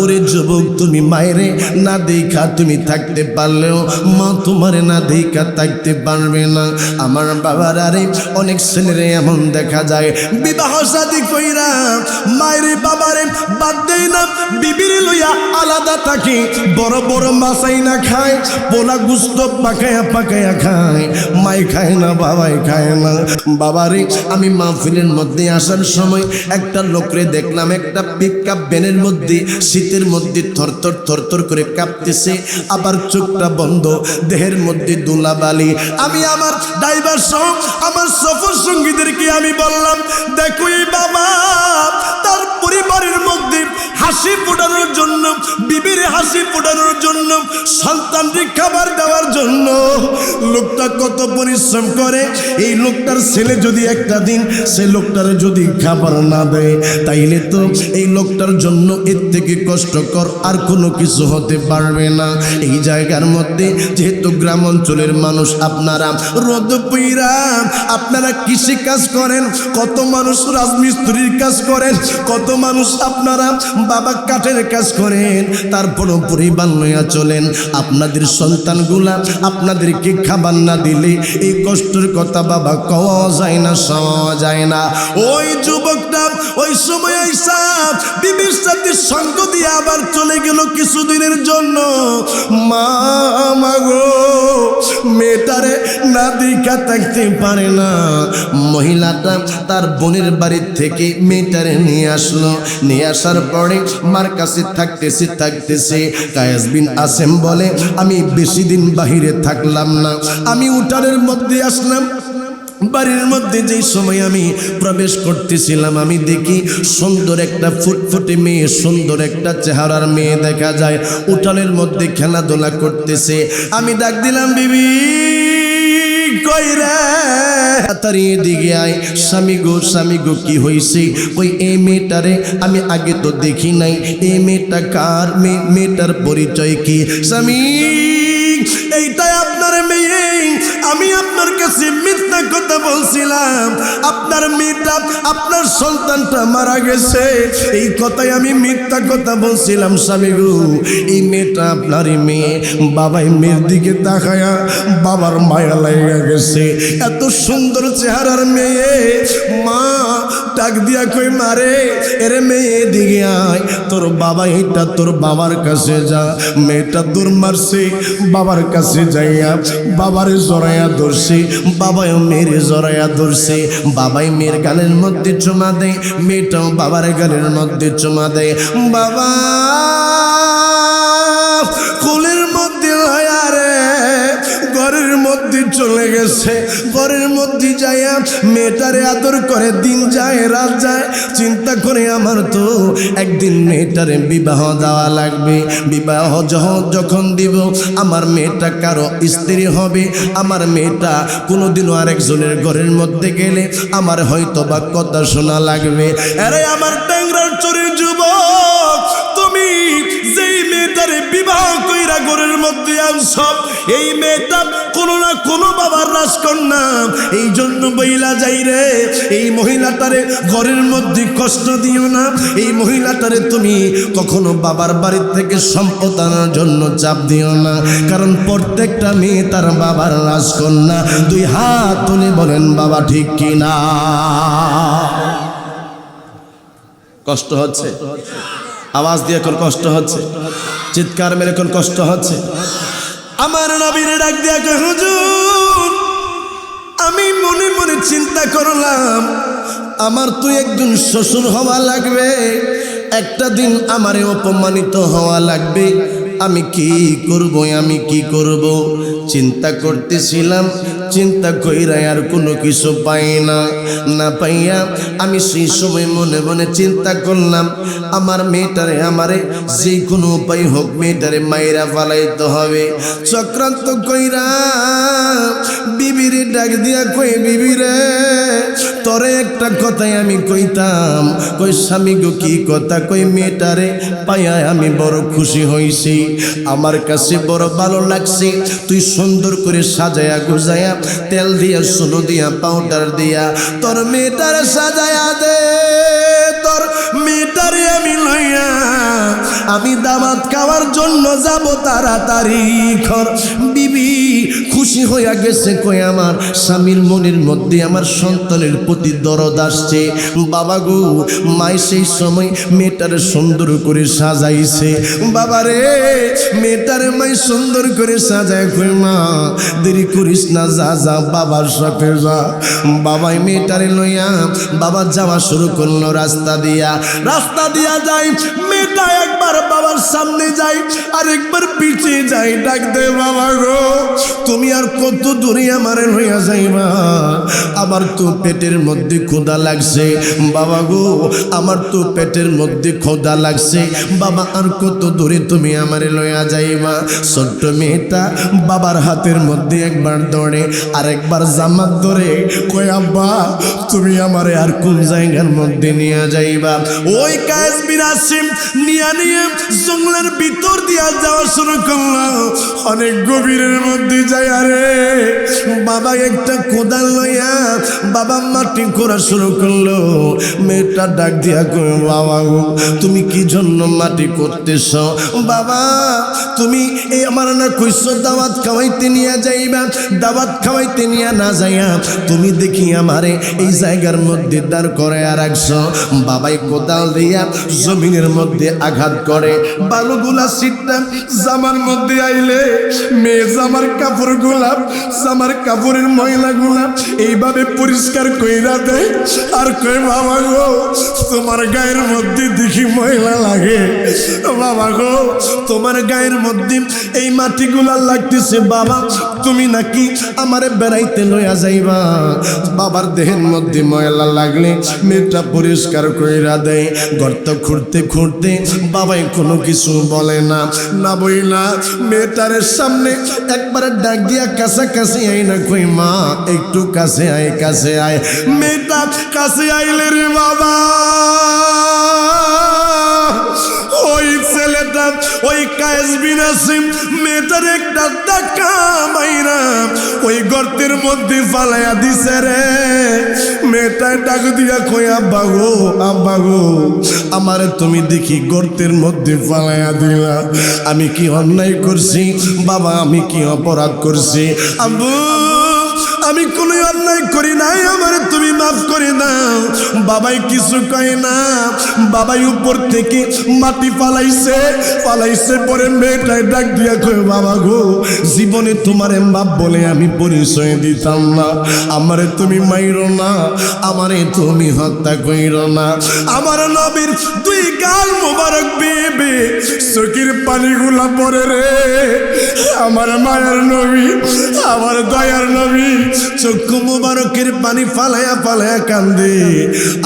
S1: ওরে যুবক, তুমি মায়েরে না দেখা তুমি থাকতে পারলেও মা তোমারে না দেখা থাকতে পারবে না। আমার বাবার আরে অনেক ছেলেরে এমন দেখা যায় বিবাহ শাদী কইরা মায়েরে বাবারে বাদ দেয় না, বিবিরে লইয়া আলাদা থাকে, বড় বড় মাছাই না খায়, পোলা গুস্ত পাকায়া পাকায়া খায়, মাই খায় না বাবাই খায় না। বাবারে আমি মাহফিলের মধ্যে আসার সময় একটা লোকরে দেখলাম একটা পিকআপ ভ্যানের মধ্যে শীতের মধ্যে থরথর থরথর করে কাঁপতেছে, আবার চোখটা বন্ধ, দেহের মধ্যে ধুলাবালি। আমি আমার ড্রাইভার সহ আমার সফর সঙ্গীদেরকে আমি বললাম, দেখো এই বাবা তার পরিবারের মধ্যে হাসি ফোটানোর জন্য, বিবির হাসি ফোটানোর জন্য, সন্তানকে খাবার দেওয়ার জন্য লোকটা কত পরিশ্রম করে। এই লোকটার ছেলে যদি একটা দিন সে লোকটার যদি খাবার না দেয় তাইলে তো এই লোকটার জন্য এর থেকে কষ্টকর আর কোনো কিছু হতে পারবে না। এই জায়গার মধ্যে যেহেতু গ্রাম অঞ্চলের মানুষ, আপনারা রোদ পুইরা আপনারা কৃষি কাজ করেন, কত মানুষ রাজমিস্ত্রির কাজ করেন, কত মানুষ আপনারা বাবা কাঠের কাজ করেন, তারপরও পরিবার লইয়া চলেন। আপনাদের সন্তানগুলা আপনাদেরকে খাবার না দিলে এই কষ্টের কথা বাবা কওয়া যায় না, শোনা যায় না। ওই যুবকটা ওই সময় আইসা বিবির সাথে সঙ্গ দিয়ে আবার চলে গেল কিছুদিনের জন্য। মা মাগো মেয়েটারে না দেখা থাকতে পারে না। মহিলাটা তার বোনের বাড়ির থেকে মেয়েটারে নিয়ে আসলো। নিয়ে আসার পরে মার কাছে থাকতেছে কায়েস বিন আসিম বলে আমি বেশি দিন বাহিরে থাকলাম না, আমি উঠানের মধ্যে আসলাম। বাড়ির মধ্যে যেই সময় আমি প্রবেশ করতেছিলাম আমি দেখি সুন্দর একটা ফুটফুটে মেয়ে, সুন্দর একটা চেহারার মেয়ে দেখা যায়, উঠানের মধ্যে খেলাধুলা করতেছে। আমি ডাক দিলাম, বিবি কইরা তাড়াতাড়ি এদিকে আয়। স্বামী গো কি হয়েছে? ওই এই মেয়েটারে আমি আগে তো দেখি নাই, এই মেয়েটা কার মেয়ে, মেয়েটার পরিচয় কি? স্বামী এইটাই আপনার মেয়ে, আমি আপনার কাছে মিথ্যা কথা বলছিলাম, আপনার মেয়েটা আপনার সন্তানটা মারা গেছে, এই কথাই আমি মিথ্যা কথা বলছিলাম স্বামী গো। এই মেয়েটা আপনারই মেয়ে। বাবাই মেয়ের দিকে তাকায়া বাবার মায়া লাগা গেছে, এত সুন্দর চেহারার মেয়ে। মা ডাক দিয়া কই মারে, এরে মেয়ে দিকে আয়, তোর বাবা এটা তোর বাবার কাছে যা। মেয়েটা দূর মারছে, বাবার কাছে যাইয়া বাবারে জড়াইয়া ধরছে, বাবাই মেয়েরে জড়াইয়া ধরছে। বাবাই মেয়ের গালের মধ্যে চুমা দেয়, মেয়েটাও বাবার গালের মধ্যে চুমা দেয়। বাবা কোলের মধ্যে লয়া রে ঘরের মধ্যে চলে গেছে। ঘরের মধ্যে যাইয়া মেয়েটারে আদর করে, দিন যায় রাত যায়, চিন্তা করে আমার তো একদিন মেয়েটারে বিবাহ দেওয়া লাগবে। বিবাহ যখন দিব আমার মেয়েটা কারো স্ত্রী হবে, আমার মেয়েটা কোনোদিনও আরেকজনের ঘরের মধ্যে গেলে আমার হয়তো বা কথা শোনা লাগবে। আরে আমার ট্যাংরার চোরের যুবক, তুমি যেই মেয়েটারে বিবাহ কইরা ঘরের মধ্যে আনছ, এই মেয়েটা কোনো না কোনো বাবার রাজকন্যা। এই জন্য বইলা যাই রে, এই মহিলাটারে ঘরের মধ্যে কষ্ট দিও না। এই মহিলাটারে তুমি কখনো বাবার বাড়ি থেকে সম্পদ আনার জন্য চাপ দিও না, কারণ প্রত্যেকটা মেয়ে তার বাবার রাজকন্যা। দুই হাত তুলে বলেন বাবা ঠিক কিনা? কষ্ট হচ্ছে? আওয়াজ দিয়ে এখন কষ্ট হচ্ছে? চিৎকার মেরে এখন কষ্ট হচ্ছে? আমার নবীর ডাক দিয়া কই হুজুর, আমি মনে মনে চিন্তা করলাম আমার তো একজন শ্বশুর হওয়া লাগবে, একটা দিন আমারে অপমানিত হওয়া লাগবে। আমি কি করব, আমি কি করব চিন্তা করতেছিলাম। চিন্তা কইরা আর কোনো কিছু পাই না পাইয়া আমি সেই সময় মনে মনে চিন্তা করলাম আমার মেয়েটারে আমারে যে কোনো উপায় হোক মেয়েটারে মাইরা ফালাইতে হবে। চক্রান্ত কইরা বিবিরে ডাক দিয়া কই, বিবিরে তরে একটা কথাই আমি কইতাম। কই স্বামী গো কি কথা? কই মেয়েটারে পাইয়া আমি বড় খুশি হইছি, আমার কাছে বড় ভালো লাগছে। তুই সুন্দর করে সাজায়া গুজায়া তেল দিয়া সোনো দিয়া পাউডার দিয়া তোর মেয়েটারে সাজায়া দে। তোর মেয়েটারে আমি লইয়া আমি দাওয়াত খাওয়ার জন্য যাব তাড়াতাড়ি ঘর। বিবি খুশি হইয়া গেছে, কই আমার স্বামীর মনের মধ্যে আমার সন্তানের প্রতি দরদ আসছে। বাবা গো, মাই সেই সময় মেয়েটারে সুন্দর করে সাজাইছে। বাবারে মেয়েটারে মাই সুন্দর করে সাজায়, কই মা দেরি করিস না, যা যা বাবার সাথে যা। বাবাই মেয়েটারে লইয়া বাবা যাওয়া শুরু করলো রাস্তা দিয়া যায়। মেয়েটা একবার বাবার সামনে যায় আর একবার পিছিয়ে যায়, ডাক দে বাবা গো তুমি আর কত দূরে আমারে লইয়া যাইবা? আমার তো পেটের মধ্যে ক্ষুধা লাগছে। বাবা গো আমার তো পেটের মধ্যে ক্ষুধা লাগছে, বাবা আর কত দূরে তুমি আমারে লইয়া যাইবা? ছোট্ট মেয়েটা বাবার হাতের মধ্যে একবার ধরে আর একবার জামাত ধরে কই আব্বা তুমি আমারে আর কোন জায়গার মধ্যে নিয়ে যাইবা? ওই কাজ বিরাসিম নিয়ে জঙ্গলের ভিতর দিয়া যাওয়া শুরু করলো। অনেক গভীরের মধ্যে যায়, আরে বাবা একটা কোদাল লইয়া বাবা মাটি করা শুরু করলো। মেয়েটা ডাক দিয়া কই বাবা গো তুমি কি জন্য মাটি করতেছ? বাবা তুমি এই আমার না কইছো দাওয়াত খাওয়াইতে নিয়ে যাইবা, দাওয়াত খাওয়াইতে নিয়ে না যাইয়া তুমি দেখি আমারে এই জায়গার মধ্যে দাঁড় করে রাখছ। বাবাই কোদাল দিয়া জমিনের মধ্যে আঘাত করে, বালুগুলা সিটটা জামার মধ্যে আইলে মেয়ে জামার কাপড় গোলাপ, জামার কাপড়ের ময়লা গোলাপ এইভাবে পরিষ্কার কইরা দেয় আর কই বাবা গো তোমার গায়ের মধ্যে দেখি ময়লা লাগে, বাবা গো তোমার গায়ের মধ্যে এই মাটিগুলা লাগতেছে, বাবা তুমি নাকি আমারে বেড়াইতে লইয়া যাইবা? বাবার দেহের মধ্যে ময়লা লাগলে মেয়েটা পরিষ্কার কইরা দেয়। গর্ত খুঁড়তে খুঁড়তে বাবাই কোনো কিছু বলে না বইলা মেয়েটারের সামনে একবার ডাক দিয়া কাছাকাছি আই না কই মা একটু কাছে আয়। মেয়েটা কাছে আইলে রে বাবা ওই ছেলেটা ওই কায়েস বিন আসিম মেয়েটার একটা ধাক্কা মাইরা ওই গর্তের মধ্যে ফালাইয়া দিছে রে। মেয়েটায় ডাক দিয়া কই আব্বা গো আমারে তুমি দেখি গর্তের মধ্যে ফালাইয়া দিলা, আমি কি অন্যায় করছি বাবা, আমি কি অপরাধ করছি? আব্বু আমি কোনো অন্যায় করি নাই, আমারে তুমি মাফ করে দাও। বাবাই কিছু কয় না, বাবাই উপর থেকে মাটি ফালাইছে পরে মেয়েটাই ডাক দিয়া কয় বাবা গো জীবনে তোমারে বাপ বলে আমি পরিচয় দিতাম না, আমারে তুমি মাইরো না, আমারে তুমি হত্যা কইরো না। আমার নবীর দুই গাল মোবারক বেবে চোখের পানিগুলা পড়ে রে। আমার মায়ের নবী, আমার দয়ার নবী চক্ষু মুবারকের পানি ফালায়া ফালায়া কান্দে।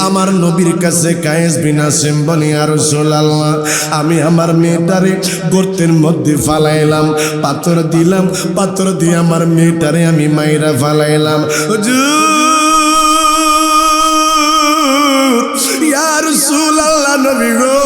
S1: আমার নবীর কাছে কায়েস বিন আসিম বলে ইয়া রাসূলুল্লাহ আমি আমার মেয়েটারে গর্তের মধ্যে ফালাইলাম, পাথর দিলাম, পাথর দিয়ে আমার মেয়েটারে আমি মাইরা ফালাইলাম। হুজুর ইয়া রাসূলুল্লাহ নবী গো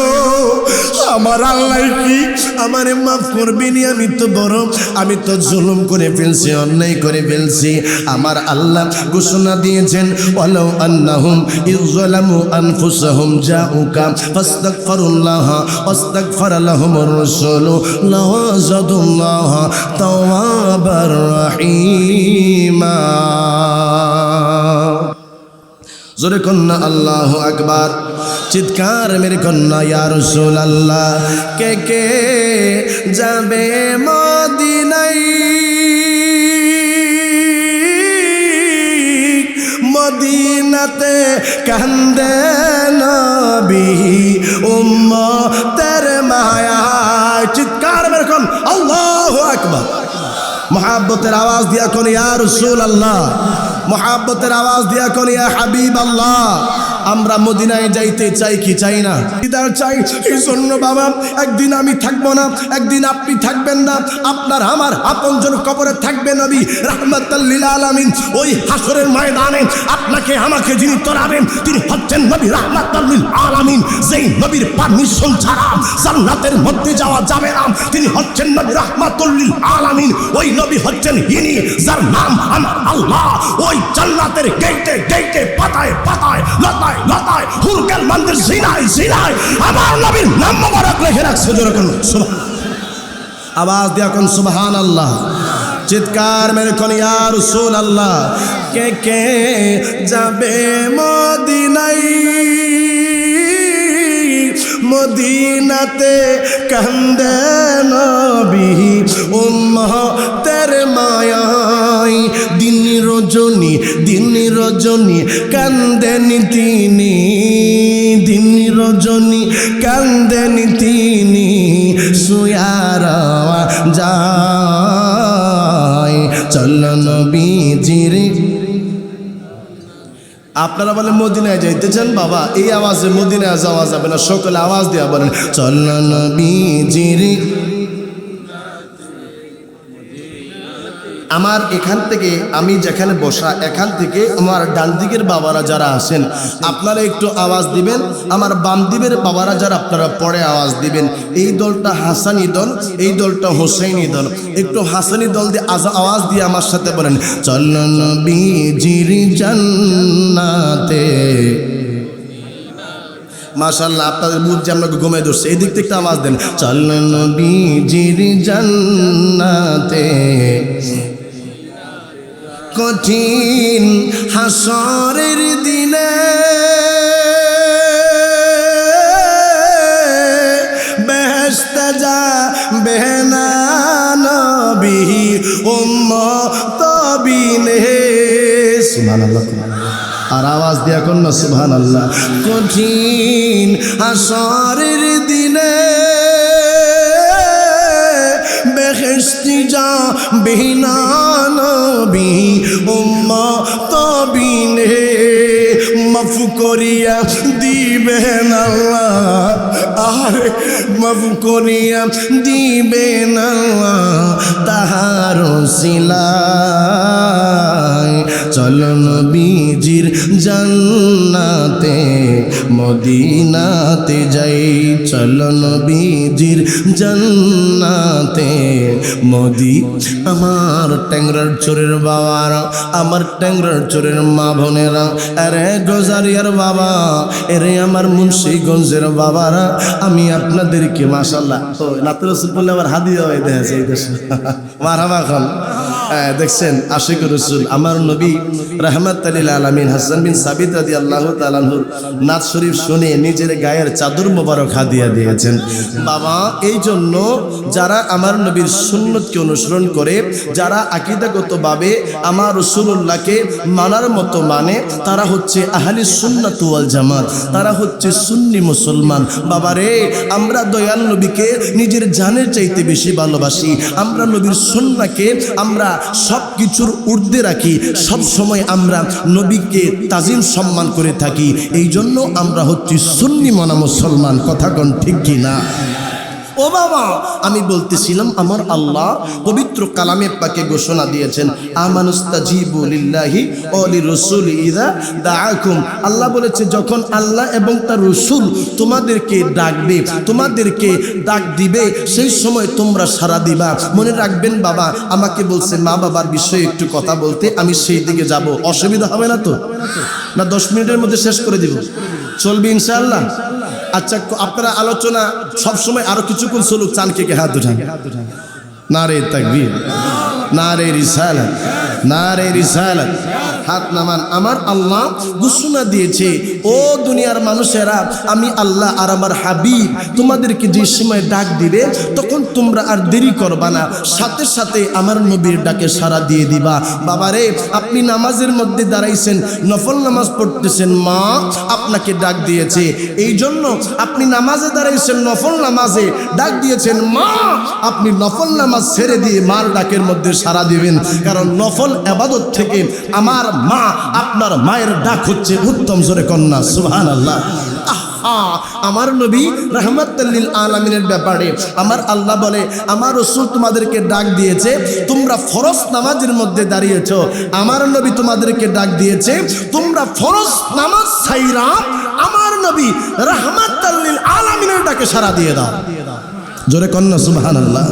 S1: আমার আল্লাহ কি আমারে মাফ করবেনি? আমি তো বড়, আমি তো জুলুম করে ফেলছি, অন্যায় করে ফেলছি। আমার আল্লাহ ঘোষণা দিয়েছেন ওয়ালাউ আন্নাহুম ইযলামু আনফুসাহুম জাউকা ফাস্তাগফিরুল্লাহ ওয়াস্তাগফারা লাহুমুর রাসূলু লাওয়াজাদুল্লাহ তাওয়াবার রহিমা। জোরে কন্যা আল্লাহু আকবার, চিৎকার মেরে কন্যা ইয়া রাসূলুল্লাহ। কে কে যাবে মদিনায়, মদিনাতে কান্দে নবী উম্মতের মায়ায়। চিৎকার মেরে কন আল্লাহু আকবার। মুহাব্বতের আওয়াজ দিয়া কোন ইয়া রাসূলুল্লাহ, মুহাব্বতের আওয়াজ দিয়া কোন ইয়া হাবিবাল্লাহ। আমরা মদিনায় যাইতে চাই কি চাই না? দিদার চাই। এই জন্য বাবা একদিন আমি থাকবো না, একদিন আপনি থাকবেন না, আপনার আমার আপনজন কবরে থাকবে নবী রাহমাতাল লিল আলামিন। ওই হাসরের ময়দানে আপনাকে আমাকে যিনি তরাবেন তিনি হচ্ছেন নবী রাহমাতাল লিল আলামিন। যেই নবীর পারমিশন ছাড়া জান্নাতের মধ্যে যাওয়া যাবে না, তিনি হচ্ছেন নবী রাহমাতুল লিল আলামিন। ওই নবী হচ্ছেন ইনি যার নাম আমার আল্লাহ ওই জান্নাতের গেটে গেটে পাতায় পাতায় লতায় লতায় হুরকাল মন্দির জিনায় জিনায় আমার নবীর নাম মোবারক লিখে রাখছে। যেরকম আওয়াজ দিয়া কোন সুবহানাল্লাহ, চিৎকার মেরে কোন ইয়া রাসূলুল্লাহ। কে কে যাবে মদিনায়, মদিনাতে কান্দে নবী উম্মতের মায়ায়। দিন রজনী কান্দেন তিনি, দিন রজনী কান্দেন তিনি, সুয়ারা যায় চল নবীজির। আপনারা বলেন মদিনায় যাইতে চান বাবা, এই আওয়াজে মদিনায় যাওয়া যাবে না, সকলে আওয়াজ দিয়া বলেন চল নবীজির। আমার এখান থেকে আমি যেখানে বসা এখান থেকে আমার ডান দিকের বাবারা যারা আছেন আপনারা একটু আওয়াজ দিবেন, আমার বাম দিকের বাবারা যারা আপনারা পরে আওয়াজ দিবেন। এই দলটা হাসানি দল, এই দলটা হোসেইনি দল। একটু হাসানি দল দিয়ে আওয়াজ দিয়ে আমার সাথে বলেন চল নবীজির জান্নাতে। মাশাআল্লাহ আপনাদের বুঝছে আমরা ঘুমাই ধরছে, এই দিক থেকে আওয়াজ দেন চল নবীজির জান্নাতে। কঠিন হাসরের দিনে বেহেশতে যাবে না নবী উম্মত বিনে। সুবহানাল্লাহ, আর আওয়াজ দিয়া কোন না সুবহানাল্লাহ। কঠিন হাসরের দিনে বেহেশতে যাবে না নবী উম্মত বিনে। মাফ করিয়া দিবেন আল্লাহ, আরে মাফ করিয়া দিবেন আল্লাহ তাহার ওসিলায়। চলো নবীজির জান্নাতে মদিনাতে যাই, চলো নবীজির জান্নাতে আমার ট্যাংরার চোরের বাবারা, আমার ট্যাংরার চোরের মা বোনেরা, আরে গজারিয়ার বাবা, এরে আমার মুন্সিগঞ্জের বাবারা, আমি আপনাদেরকে মাশাআল্লাহ নাতে রাসূল বলে আবার হাদিয়া হয়ে দেখাচ্ছে এই দেশে মারহাবা খান। দেখছেন আশিক রাসূল আমার নবী রাহমাতুল লিল আলামিন হাসান বিন সাবিত রাদিয়াল্লাহু তাআলা আনহু নাত শরীফ শুনে নিজের গায়ের চাদর মোবারক হাদিয়া দিয়েছেন। বাবা এই জন্য যারা আমার নবীর সুন্নতকে অনুসরণ করে, যারা আকীদাগতভাবে আমার রাসূলুল্লাহকে মানার মতো মানে, তারা হচ্ছে আহলে সুন্নাত ওয়াল জামাত, তারা হচ্ছে সুন্নি মুসলমান। বাবারে আমরা দয়াল নবীকে নিজের জানের চাইতে বেশি ভালোবাসি, আমরা নবীর সুন্নাহকে আমরা সব কিছুর ঊর্ধ্বে রাখি, সব সময় আমরা নবীকে তাজিম সম্মান করে থাকি। এই জন্য আমরা হচ্ছি সুন্নি মানা মুসলমান। কথা কোন ঠিক কি না? ও বাবা আমি বলতেছিলাম আমার আল্লাহ পবিত্র কালামে পাকে ঘোষণা দিয়েছেন আমানুস্তাজিবু লিল্লাহি ওয়া লিরাসূলি ইযা দাআকুম। আল্লাহ বলেছে যখন আল্লাহ এবং তার রাসূল তোমাদেরকে ডাকবে, তোমাদেরকে ডাক দিবে, সেই সময় তোমরা সাড়া দিবা। মনে রাখবেন বাবা, আমাকে বলছে মা বাবার বিষয়ে একটু কথা বলতে, আমি সেই দিকে যাব। অসুবিধা হবে না তো? না 10 মিনিটের মধ্যে শেষ করে দিব? চলবে ইনশাআল্লাহ? আচ্ছা আপনারা আলোচনা সবসময় আরো কিছুক্ষণ চলুক, চান কে হাত উঠান। নারে তাকবীর, নারে রিসালাত, নারে রিসালাত, হাত নামান। আমার আল্লাহ ঘোষণা দিয়েছে ও দুনিয়ার মানুষেরা, আমি আল্লাহ আর আমার হাবিব তোমাদেরকে যে সময় ডাক দিবে তখন তোমরা আর দেরি করবা না, সাথে সাথে আমার নবীর ডাকে সাড়া দিয়ে দিবা। বাবারে আপনি নামাজের মধ্যে দাঁড়াইছেন, নফল নামাজ পড়তেছেন, মা আপনাকে ডাক দিয়েছে, এই জন্য আপনি নামাজে দাঁড়াইছেন, নফল নামাজে ডাক দিয়েছেন মা, আপনি নফল নামাজ ছেড়ে দিয়ে মার ডাকের মধ্যে সাড়া দিবেন, কারণ নফল ইবাদত থেকে আমার মা আপনার মায়ের ডাক হচ্ছে উত্তম। জোরে কন্যা সুবহানাল্লাহ। আমার নবী রাহমাতুল লিল আলামিনের ব্যাপারে আমার আল্লাহ বলে আমার রাসূল তোমাদেরকে ডাক দিয়েছে, তোমরা ফরজ নামাজের মধ্যে দাঁড়িয়েছো, আমার নবী তোমাদেরকে ডাক দিয়েছে তোমরা ফরজ নামাজ ছাইরা আমার নবী রাহমাতুল লিল আলামিনের ডাকে সাড়া দিয়ে দাও। জোরে কন্যা সুবহানাল্লাহ।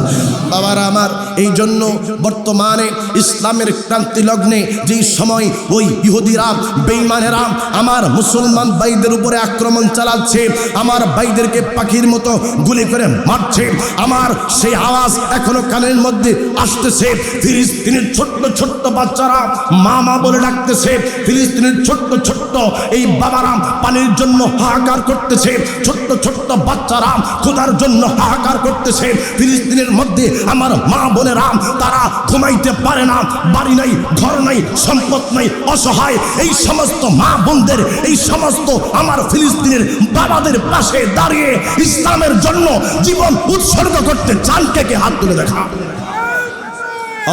S1: বাবারা আমার এই জন্য বর্তমানে ইসলামের ক্রান্তি লগ্নে যেই সময় ওই ইহুদিরা বেঈমানেরা আমার মুসলমান ভাইদের উপরে আক্রমণ চালাচ্ছে, আমার ভাইদেরকে পাখির মতো গুলি করে মারছে, আমার সেই আওয়াজ এখনো কানের মধ্যে আসতেছে। ফিলিস্তিনের ছোট্ট ছোট্ট বাচ্চারা মা মা বলে ডাকতেছে, ফিলিস্তিনের ছোট্ট ছোট্ট এই বাবারা পানির জন্য হাহাকার করতেছে, ছোট্ট ছোট্ট বাচ্চারা খোদার জন্য হাহাকার করতেছে। ফিলিস্তিনের মধ্যে আমার মা বোনেরা তারা ঘুমাইতে পারে না, বাড়ি নাই, ঘর নাই, সম্পদ নাই, অসহায়। এই সমস্ত মা বোনদের, এই সমস্ত আমার ফিলিস্তিনের বাবাদের পাশে দাঁড়িয়ে ইসলামের জন্য জীবন উৎসর্গ করতে চান কে কে? হাত তুলে দেখা।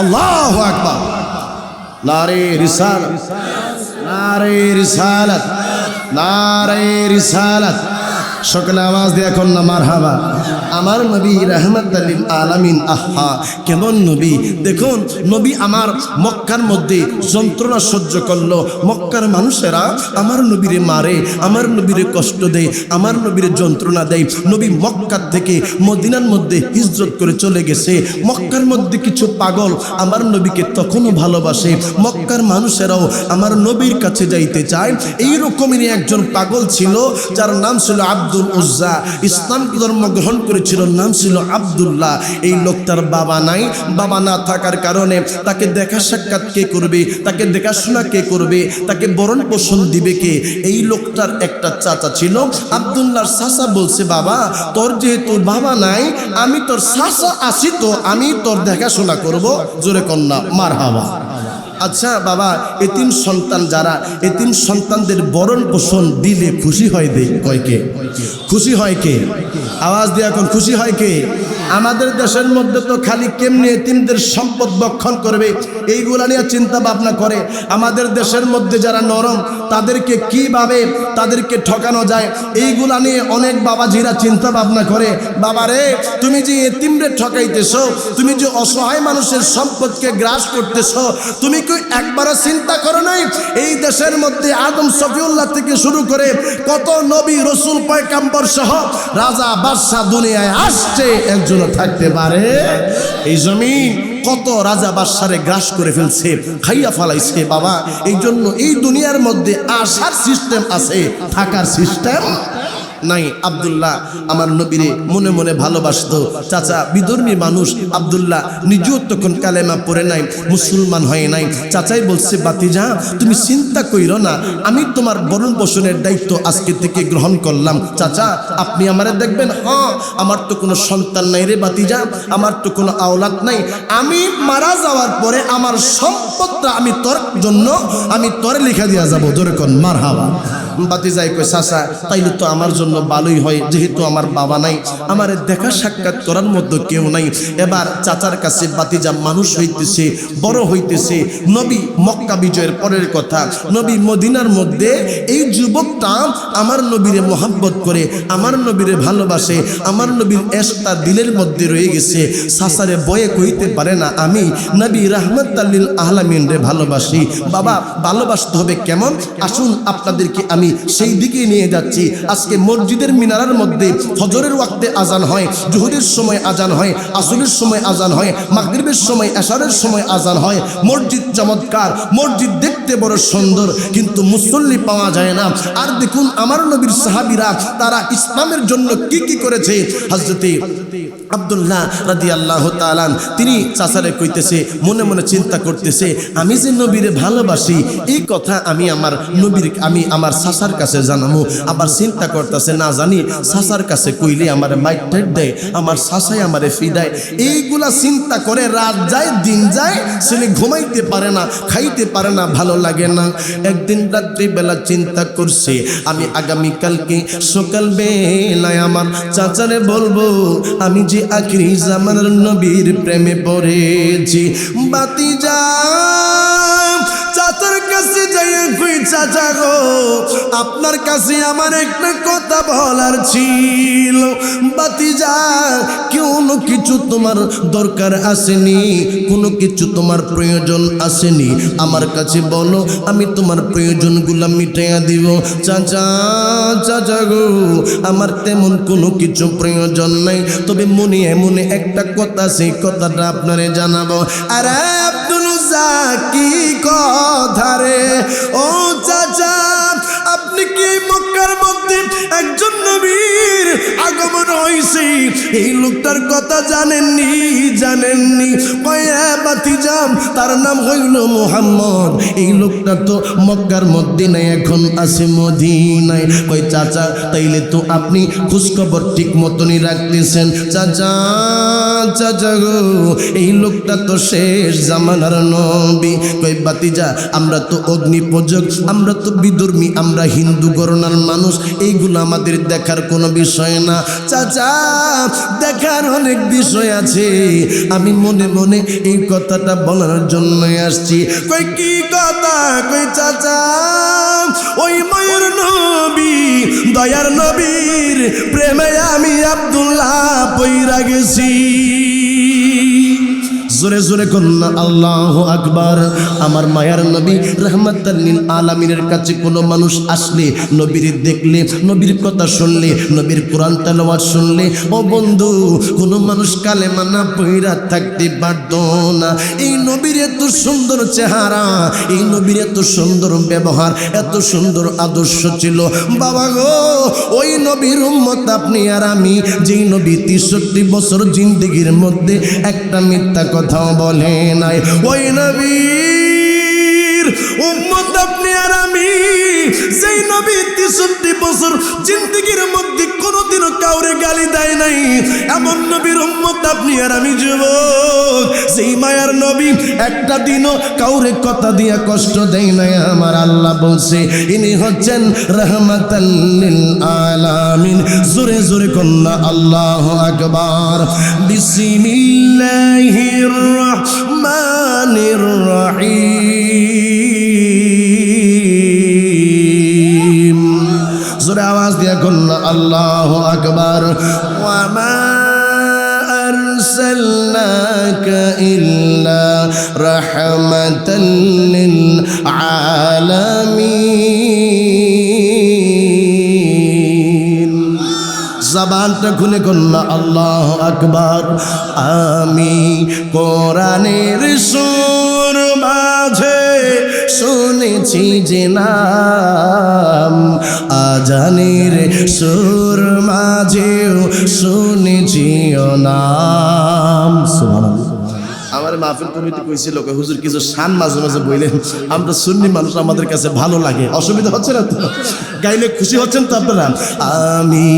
S1: আল্লাহু আকবার। নারে রিসালাত, নারে রিসালাত, নারে রিসালাত। সকলে আওয়াজ দিয়ে এখন না মারহাবা। আমার নবী রাহমাতুল লিল আলামিন, আহা কেমন নবী! দেখুন নবী আমার মক্কার মধ্যে যন্ত্রণা সহ্য করলো, মক্কার মানুষেরা আমার নবীরে মারে, আমার নবীরে কষ্ট দেয়, আমার নবীরে যন্ত্রণা দেয়। নবী মক্কার থেকে মদিনার মধ্যে হিজরত করে চলে গেছে। মক্কার মধ্যে কিছু পাগল আমার নবীকে তখনও ভালোবাসে, মক্কার মানুষেরাও আমার নবীর কাছে যাইতে চায়। এই রকমেরই একজন পাগল ছিল যার নাম ছিল আব্দুল উজ্জা। ইসলাম ধর্ম গ্রহণ করেছিল, নাম ছিল আব্দুল্লাহ। এই লোকটার বাবা নাই, বাবা না থাকার কারণে তাকে দেখা সাক্ষাৎ কে করবে, তাকে দেখাশোনা কে করবে, তাকে বরণ পোষণ দিবে কে? এই লোকটার একটা চাচা ছিল। আব্দুল্লাহর চাচা বলছে, বাবা তোর যেহেতু বাবা নাই, আমি তোর চাচা আছি তো আমি তোর দেখাশোনা করব। জোরে কন্যা মারহাবা। আচ্ছা বাবা, এতিম সন্তান যারা, এতিম সন্তানদের বরণ পোষণ দিলে খুশি হয় কে? খুশি হয় কে? আওয়াজ দিয়ে এখন খুশি হয় কে? আমাদের দেশের মধ্যে তো খালি কেমনি এতিমদের সম্পদ ভক্ষণ করবে এইগুলা নিয়ে চিন্তা ভাবনা করে। আমাদের দেশের মধ্যে যারা নরম তাদেরকে কিভাবে তাদেরকে ঠকানো যায় এইগুলা নিয়ে অনেক বাবাজিরা চিন্তা ভাবনা করে। বাবারে, তুমি যে এতিমরে ঠকাইতেছ, তুমি যে অসহায় মানুষের সম্পদকে গ্রাস করতেছ, তুমি কি একবারও চিন্তা করো নাই এই দেশের মধ্যে আদম শফিউল্লাহ থেকে শুরু করে কত নবী রসুল পয়গাম্বর সহ রাজা বাদশাহ দুনিয়ায় আসছে, একজন থাকতে পারে? এই জমিন কত রাজা বাদশারে গ্রাস করে ফেলছে, খাইয়া ফেলাইছে বাবা। এই জন্য এই দুনিয়ার মধ্যে আসার সিস্টেম আছে, থাকার সিস্টেম নাই। আব্দুল্লাহ আমার নবীরে মনে মনে ভালোবাসতো। চাচা বিধর্মী মানুষ, আব্দুল্লাহ নিজেও তখন কালেমা পড়ে নাই, মুসলমান হয় নাই। চাচাই বলছে, বাতিজা তুমি চিন্তা কইরো না, আমি তোমার বরণ পোষণের দায়িত্ব আজকে থেকে গ্রহণ করলাম। চাচা আপনি আমারে দেখবেন, হ্যাঁ আমার তো কোনো সন্তান নাই রে বাতিজা, আমার তো কোনো আওলাদ নাই, আমি মারা যাওয়ার পরে আমার সম্পদটা আমি তোর জন্য আমি তোরে লিখা দিয়া যাবো। জোরে কোন মারহাবা। বাতিজাই কই, চাচা তাইলে তো আমার জন্য ভালোই হয়, যেহেতু আমার বাবা নাই, আমার দেখা সাক্ষাৎ করার মতো কেউ নাই। এবার চাচার কাছে বাতিজা মানুষ হইতেছে, বড় হইতেছে। নবী মক্কা বিজয়ের পরের কথা, নবী মদিনার মধ্যে এই যুবকটা আমার নবীরে মোহাব্বত করে, আমার নবীরে ভালোবাসে, আমার নবীর এশটা দিলের মধ্যে রয়ে গেছে। চাচারে বয়ে কইতে পারে না, আমি নবী রাহমাতুল লিল আলামিন রে ভালোবাসি। বাবা ভালোবাসতে হবে কেমন? আসুন আপনাদেরকে আমি সেই দিকে নিয়ে যাচ্ছি। আজকে মসজিদের মিনারের মধ্যে ফজরের ওয়াক্তে আজান হয়, জোহরের সময় আজান হয়, আসরের সময় আজান হয়, মাগরিবের সময়, এশারের সময় আজান হয়। মসজিদ চমৎকার, মসজিদ দেখতে বড় সুন্দর, কিন্তু মুসল্লি পাওয়া যায় না। আর দেখুন আমার নবীর সাহাবীরা তারা ইসলামের জন্য কি কি করেছে। হযরতে আব্দুল্লাহ রাদিয়াল্লাহু তাআলা তিনি চাচারে কইতেছে, মনে মনে চিন্তা করতেছে, আমি যে নবীরে ভালোবাসি এই কথা আমি আমার নবীর আমি আমার চাচার কাছে জানাবো। আবার চিন্তা করতেছে, না জানি চাচার কাছে কইলে আমার মাইট দেয়, আমার চাচাই আমারে ফিদায়। এইগুলা চিন্তা করে রাত যায় দিন যায়, ছেলে ঘুমাইতে পারে না, খাইতে পারে না, ভালো লাগে না। একদিন রাত্রিবেলা চিন্তা করছে, আমি আগামীকালকে সকাল বেলায় আমার চাচারে বলবো আমি যে আখিরি জামানার নবীর প্রেমে পড়েছি। বাতিজা চাচার কাছে যাইয়া কই, চাচা গো আপনার কাছে আমার একটা কথা বলার ছিল। বাতিজা কোনো কিছু তোমার দরকার আসেনি, কোনো কিছু তোমার প্রয়োজন আসেনি, আমার কাছে বলো, আমি তোমার প্রয়োজনগুলো মিটাইয়া দিব। চাচা চাচা গো আমার তেমন কোনো কিছু প্রয়োজন নাই, তবে মনে মনে একটা কথা, সেই কথাটা আপনারে জানাবো। আরে আব্দুল কি কথা রে? ও চাচা আপনি কি মক্কার মধ্যে একজন নবীর আগমন হইছে এই লোকটার কথা জানেননি? জানেননি? কয়া বাতিজা তার নাম হইল মুহাম্মদ। এই লোকটা তো মক্কার মধ্যে নাই, এখন আছে মদিনায়। কই চাচা তাইলে তো আপনি খোঁজখবর ঠিক মতনই রাখতেছেন। চাচা চাচা গো এই লোকটা তো শেষ জামানার নবী। কই বাতিজা আমরা তো অগ্নি পূজক, আমরা তো বিধর্মী, আমরা হিন্দু গণনার মানুষ, এইগুলো আমাদের দেখার কোনো বিষয় না। চাচা দেখার অনেক বিষয় আছে, আমি মনে মনে এই কথাটা বলার জন্য আসছি। কই কি কথা? কই চাচা ওই মায়ের নবী দয়ার নবীর প্রেমে আমি আব্দুল্লাহ পইরা গেছি। জোরে জোরে কন্যা আল্লাহু আকবার। আমার মায়ার নবী রাহমাতাল লিল আলামিনের কাছে কোনো মানুষ আসলে, নবীর দেখলে, নবীর কথা শুনলে, নবীর কোরআন তেলাওয়াত শুনলে, ও বন্ধু কোনো মানুষ কালেমা না পইরা থাকতে পারত না। এই নবীর এত সুন্দর চেহারা, এই নবীর এত সুন্দর ব্যবহার, এত সুন্দর আদর্শ ছিল। বাবা গো ওই নবীর উম্মত আপনি আর আমি, যেই নবী 63 বছর জিন্দেগির মধ্যে একটা মিথ্যা কথা বলে নাই, ওই নবীর উম্মত আপনি আর আমি, যেই নবী 63 বছর জিন্দেগির মধ্যে কোনোদিনও কাউরে গালি দেয় নাই, এমন নবীর উম্মত আপনি আর আমি যুবক, যেই মায়ার নবী একটা দিনও কাউরে কথা দিয়া কষ্ট দেয় না আমার আল্লাহ বলছে ইনি হচ্ছেন রাহমাতাল লিল আলামিন। জোরে জোরে কন্না আল্লাহু আকবার। বিসমিল্লাহির রহমানির রহিম। জোরে আওয়াজ দিয়া কন্না আল্লাহু আকবার। ওয়া মা আরসালনাকা ইল্লা রাহমাতাল লিল আলামিন। জবানটা খুলে কন্না আল্লাহু আকবার। আমি কোরআনের সুর মাঝে শুনেছি যে নাম, আজানের সুর মাঝেও শুনেছি ও নাম। সুবহানাল্লাহ। আমার মাহফিল কমিটি কইছিল হুজুর কিছু শান মাঝে মাঝে বললেন, আমরা সুন্নি মানুষ আমাদের কাছে ভালো লাগে, অসুবিধা হচ্ছে না তো? গাইলে খুশি হচ্ছেন তো আপনারা? আমি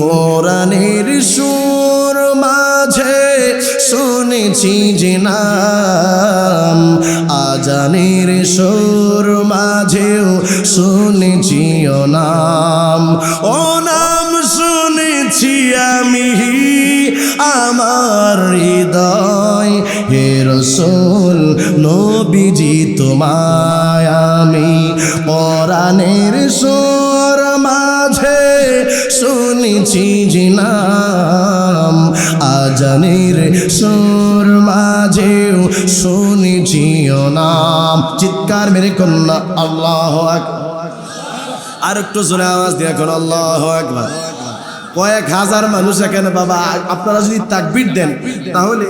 S1: কোরআনের সুর মাঝে শুনেছি যে নাম, আজানের সুর মাঝেও শুনেছি ও নাম। ও নাম শুনেছি আমি আমার হৃদয়, হে রাসূল নবীজি তোমায় আমি কোরআনের সুর মাঝে শুনেছি যে নাম, আজানের সুর মাঝেও শুনেছি ও নাম। চিৎকার মেরে কন্যা আল্লাহু আকবার। আর একটু জোরে আওয়াজ দিয়ে এখন আল্লাহু আকবার। কয়েক হাজার মানুষ এখানে বাবা, আপনারা যদি তাকবীর দেন তাহলে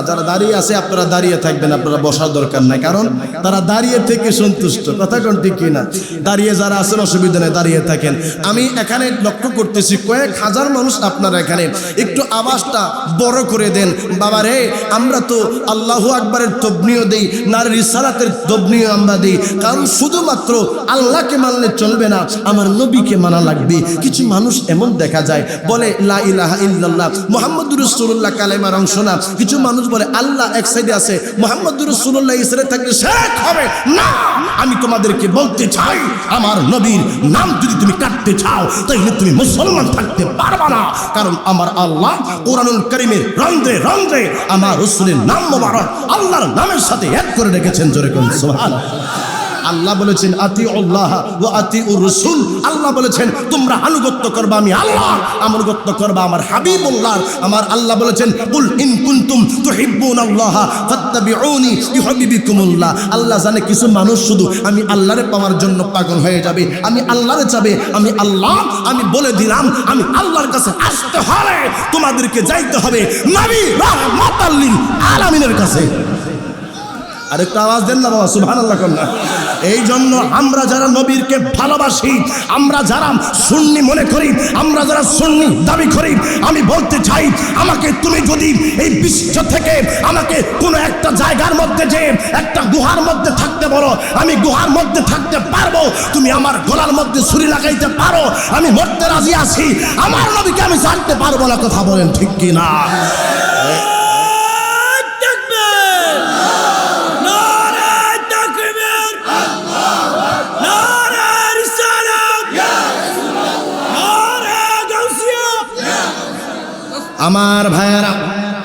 S1: যারা দাঁড়িয়ে আছে আপনারা দাঁড়িয়ে থাকবেন, আপনারা বসার দরকার নাই, কারণ তারা দাঁড়িয়ে থেকে সন্তুষ্ট। কথা কোন ঠিক কিনা? দাঁড়িয়ে যারা আছেন অসুবিধা নেই, দাঁড়িয়ে থাকেন। আমি এখানে লক্ষ্য করতেছি কয়েক হাজার মানুষ আপনারা এখানে, একটু আওয়াজটা বড় করে দেন বাবা রে। আমরা তো আল্লাহু আকবারের তবনিও দেই, নারীর রিসালাতের তবনিও আমরা দেই, কারণ শুধুমাত্র আল্লাহকে মানলে চলবে না, আমার নবীকে মানা লাগবে। কিছু মানুষ এমন দেখা যায় বলে লা ইলাহা ইল্লাল্লাহ মুহাম্মাদুর রাসূলুল্লাহ কালেমার অংশ না। কিছু মানুষ বলে আল্লাহ এক সাইডে আছে, মুহাম্মাদুর রাসূলুল্লাহ এই সাইডে থাকলে শেখ হবে না। আমি তোমাদেরকে বলতে চাই, আমার নবীর নাম যদি তুমি কাটতে চাও তাহলে তুমি মুসলমান থাকতে পারবে না, কারণ আমার আল্লাহ কোরআনুল কারীমের রন্ধ্রে রন্ধ্রে আমার রাসূলের নাম মোবারক আল্লাহর নামের সাথে এক করে রেখেছেন। জোরে কোন সুবহানাল্লাহ। আল্লাহ বলেছেন আতিউল্লাহ ওয়া আতিউর রাসূল। আল্লাহ বলেছেন তোমরা আনুগত্য করবা আমি আল্লাহ, আনুগত্য করবা আমার হাবিবুল্লাহ। আমার আল্লাহ বলেছেন কুল ইন কুনতুম তুহিব্বুনাল্লাহ ফাত্তাবিউনি ইউহিব্বুকুমুল্লাহ। আল্লাহ জানে কিছু মানুষ শুধু আমি আল্লাহরে পাওয়ার জন্য পাগল হয়ে যাবে, আমি আল্লাহরে চাবে, আমি আল্লাহ। আমি বলে দিলাম আমি আল্লাহর কাছে আসতে হলে তোমাদেরকে যাইতে হবে নবী রাহমাতাল লিল আলামিনের কাছে। আরেকটা আওয়াজ দেন না বাবা, সুবহানাল্লাহ কন্যা। এই জন্য আমরা যারা নবীরকে ভালোবাসি, আমরা যারা সুন্নি মনে করি, আমরা যারা সুন্নি দাবি করি, আমি বলতে চাই আমাকে তুমি যদি এই বিশ্ব থেকে আমাকে কোনো একটা জায়গার মধ্যে যে একটা গুহার মধ্যে থাকতে বলো, আমি গুহার মধ্যে থাকতে পারবো। তুমি আমার গলার মধ্যে ছুরি লাগাইতে পারো, আমি মরতে রাজি আছি। আমার নবীকে আমি ছাড়তে পারবো না। কথা বলেন ঠিক কি না? আমার ভাইয়ারা,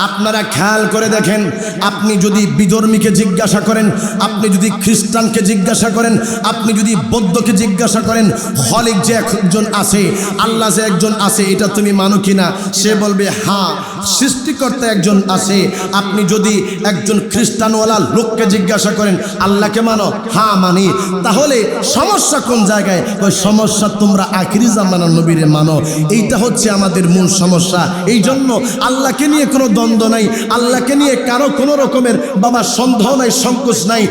S1: আপনারা খেয়াল করে দেখেন, আপনি যদি বিধর্মীকে জিজ্ঞাসা করেন, আপনি যদি খ্রিস্টানকে জিজ্ঞাসা করেন, আপনি যদি বৌদ্ধকে জিজ্ঞাসা করেন, খলিক যে একজন আছে, আল্লাহ যে একজন আছে, এটা তুমি মানো কিনা? সে বলবে হ্যাঁ, সৃষ্টিকর্তা একজন আছে। আপনি যদি একজন খ্রিস্টানওয়ালা লোককে জিজ্ঞাসা করেন আল্লাহকে মানো? হ্যাঁ মানি। তাহলে সমস্যা কোন জায়গায়? ওই সমস্যা তোমরা আখিরি জামানার নবীরে মানো, এইটা হচ্ছে আমাদের মূল সমস্যা। এই জন্য আল্লাহকে নিয়ে কোনো দ্বন্দ্ব নাই, আল্লাহকে নিয়ে কারো কোনো রকমের বাবা সন্দেহ নাই, সংকোচ নাই,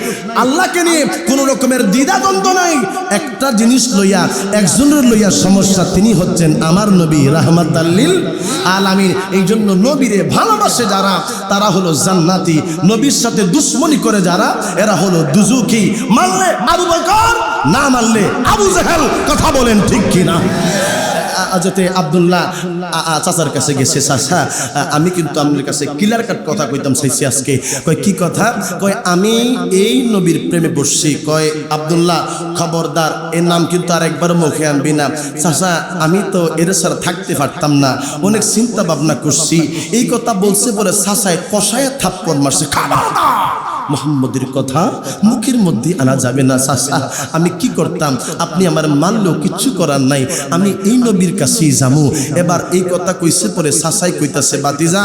S1: আল্লাহকে নিয়ে কোনো রকমের দ্বিধা দ্বন্দ্ব নাই। একটা জিনিস লইয়া, একজনের লইয়া সমস্যা, তিনি হচ্ছেন আমার নবী রাহমাতাল লিল আলামিন। এই জন্য নবীরে ভালোবাসে যারা তারা হলো জান্নাতি, নবীর সাথে দুশ্মনী করে যারা এরা হলো দুজুকি। মানলে আবু বকর, না মানলে আবু জাহেল। কথা বলেন ঠিক কিনা? যেতে আব্দুল্লাহ চাচার কাছে গেছে, চাচা আমি কিন্তু আপনার কাছে ক্লিয়ার কাট কথা কইতাম চাইছি আজকে। কয় কি কথা? কয় আমি এই নবীর প্রেমে বসছি। কয় আব্দুল্লাহ খবরদার, এর নাম কিন্তু আর একবার মুখে আনবি না। চাচা আমি তো এর ছাড়া থাকতে পারতাম না, অনেক চিন্তা ভাবনা করছি। এই কথা বলছে বলে চাচায় কষায় থাপ্পড় মারছে। মোহাম্মদের কথা মুখের মধ্যে আনা যাবে না। চাচা আমি কি করতাম, আপনি আমার মানলেও কিচ্ছু করার নাই, আমি এই নবীর কাছেই যাবো। এবার এই কথা কইছে পরে চাচাই কইতাছে, বাতিজা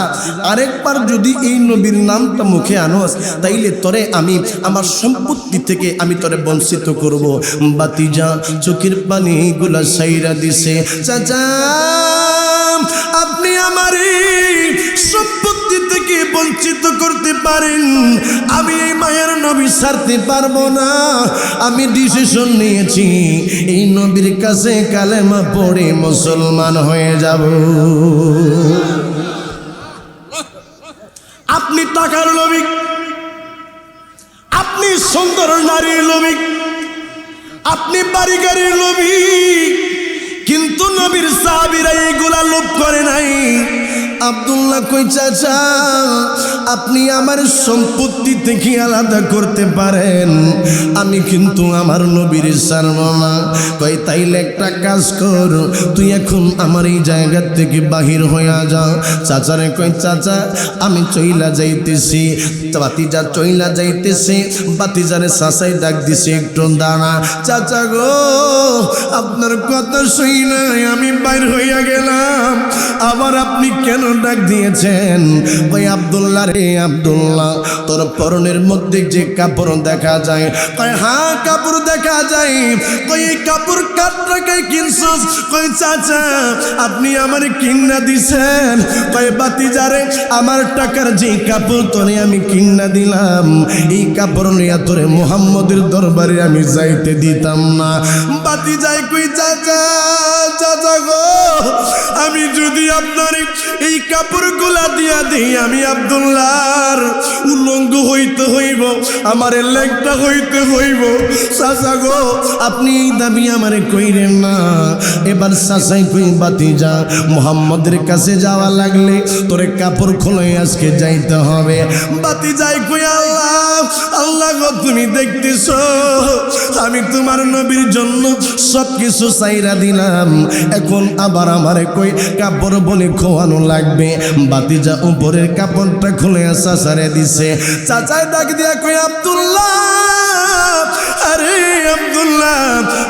S1: আরেকবার যদি এই নবীর নামটা মুখে আনোস তাইলে তরে আমি আমার সম্পত্তি থেকে আমি তরে বঞ্চিত করব। বাতিজা চোখের পানি গুলা সাইরা দিছে, চাচা আপনি আমার সম্পত্তি থেকে বঞ্চিত করতে পারেন, আমি এই মায়ের নবী ছাড়তে পারবো না। আমি ডিসিশন নিয়েছি এই নবীর কাছে কালেমা পড়ে মুসলমান হয়ে যাব। আপনি টাকার লোভিক, আপনি সুন্দর নারীর লোভিক, আপনি বাড়ি গাড়ির লোভিক, কিন্তু নবীর সাহাবীরা এইগুলা লোভ করে নাই। আব্দুল্লাহ কই চাচা আপনি আমার সম্পত্তি থেকে আলাদা করতে পারেন, আমি কিন্তু আমার নবীর ছাড়ব না। কই তাইলে একটা কাজ কর, তুই এখন আমার এই জায়গা থেকে বাহির হইয়া যা। চাচারে কই চাচা আমি চইলা যাইতেছি। বাতিজা চইলা যাইতেছে, বাতিজারে চাচাই ডাক দিছে, একটু দাঁড়া। চাচা গো আপনার কথা শুই নাই আমি বাইর হইয়া গেলাম, আবার আপনি কেন ডাক দিয়েছেন? ওই আব্দুল্লাহ রে আব্দুল্লাহ তোর পরনের মধ্যে যে কাপড় দেখা যায়, কয় হ্যাঁ কাপড় দেখা যায়। কই এই কাপড় কার টাকায় কিনছস? কই চাচা আপনি আমার কিন্না দিছেন। কয় বাতিজারে আমার টাকার যে কাপড় তোরে আমি কিন্না দিলাম, এই কাপড় নিয়ে তোরে মুহাম্মদের দরবারে আমি যাইতে দিতাম না। বাতিজাই কই চাচা চাচা গো আমি যদি আপনার এই কাপড়গুলা দিয়া দিই, আমি আব্দুল্লাহর উলঙ্গ হইতে হইব, আমার লেগটা হইতে হইব। চাচা গো আপনি এই দাবি আমারে কইরেন না। এবার চাচাই কই বাতিজা মুহাম্মদের কাছে যাওয়া লাগলে তোরে কাপড় খুলে আজকে যাইতে হবে। বাতিজাই কই আল্লাহ আল্লাহ গো তুমি দেখতেছো আমি তোমার নবীর জন্য সব কিছু চাইরা দিলাম, এখন আবার আমারে কই কাপড় বলে খোয়ানো লাগবে। বাতিজা উপরের কাপড়টা খুলে চাচারে দিছে। চাচায় ডাক দিয়া কই আব্দুল্লাহ আরে আব্দুল্লাহ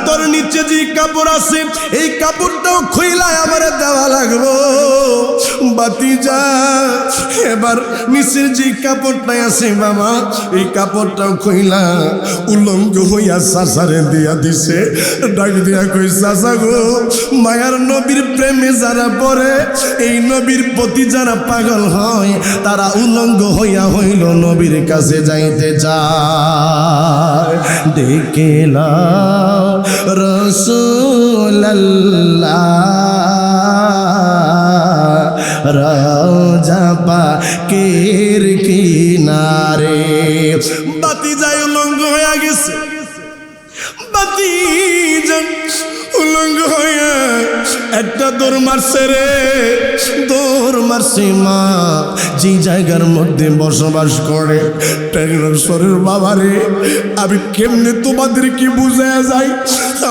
S1: তোর নিচে যে কাপড় আছে এই কাপড়টাও খুইলাই আমারে দেওয়া লাগবো। বাতিজা এবার নিচের যে কাপড়টা আছে বাবা এই কাপড়টাও খুইলা উলঙ্গ হইয়া চাচারে দিয়া দিছে। ডাক দিয়া কই চাচা গো মায়ার নবীর প্রেমে যারা পড়ে, এই নবীর প্রতি যারা পাগল হয়, তারা উলঙ্গ হইয়া হইল নবীর কাছে যাইতে চায়। দেখলা রাসূলুল্লাহ রাজা পাকের কিনারে। বাতিজা উলঙ্গ হইয়া গেছে, বাতিজা উলঙ্গ হইয়া একটা দৌড় মারছে রে, দৌড় মারছে মা যে জায়গার মধ্যে বসবাস করে টেংরাশ্বরের বাবারে। আমি কেমনে তোমাদের কি বুঝায়া যাই,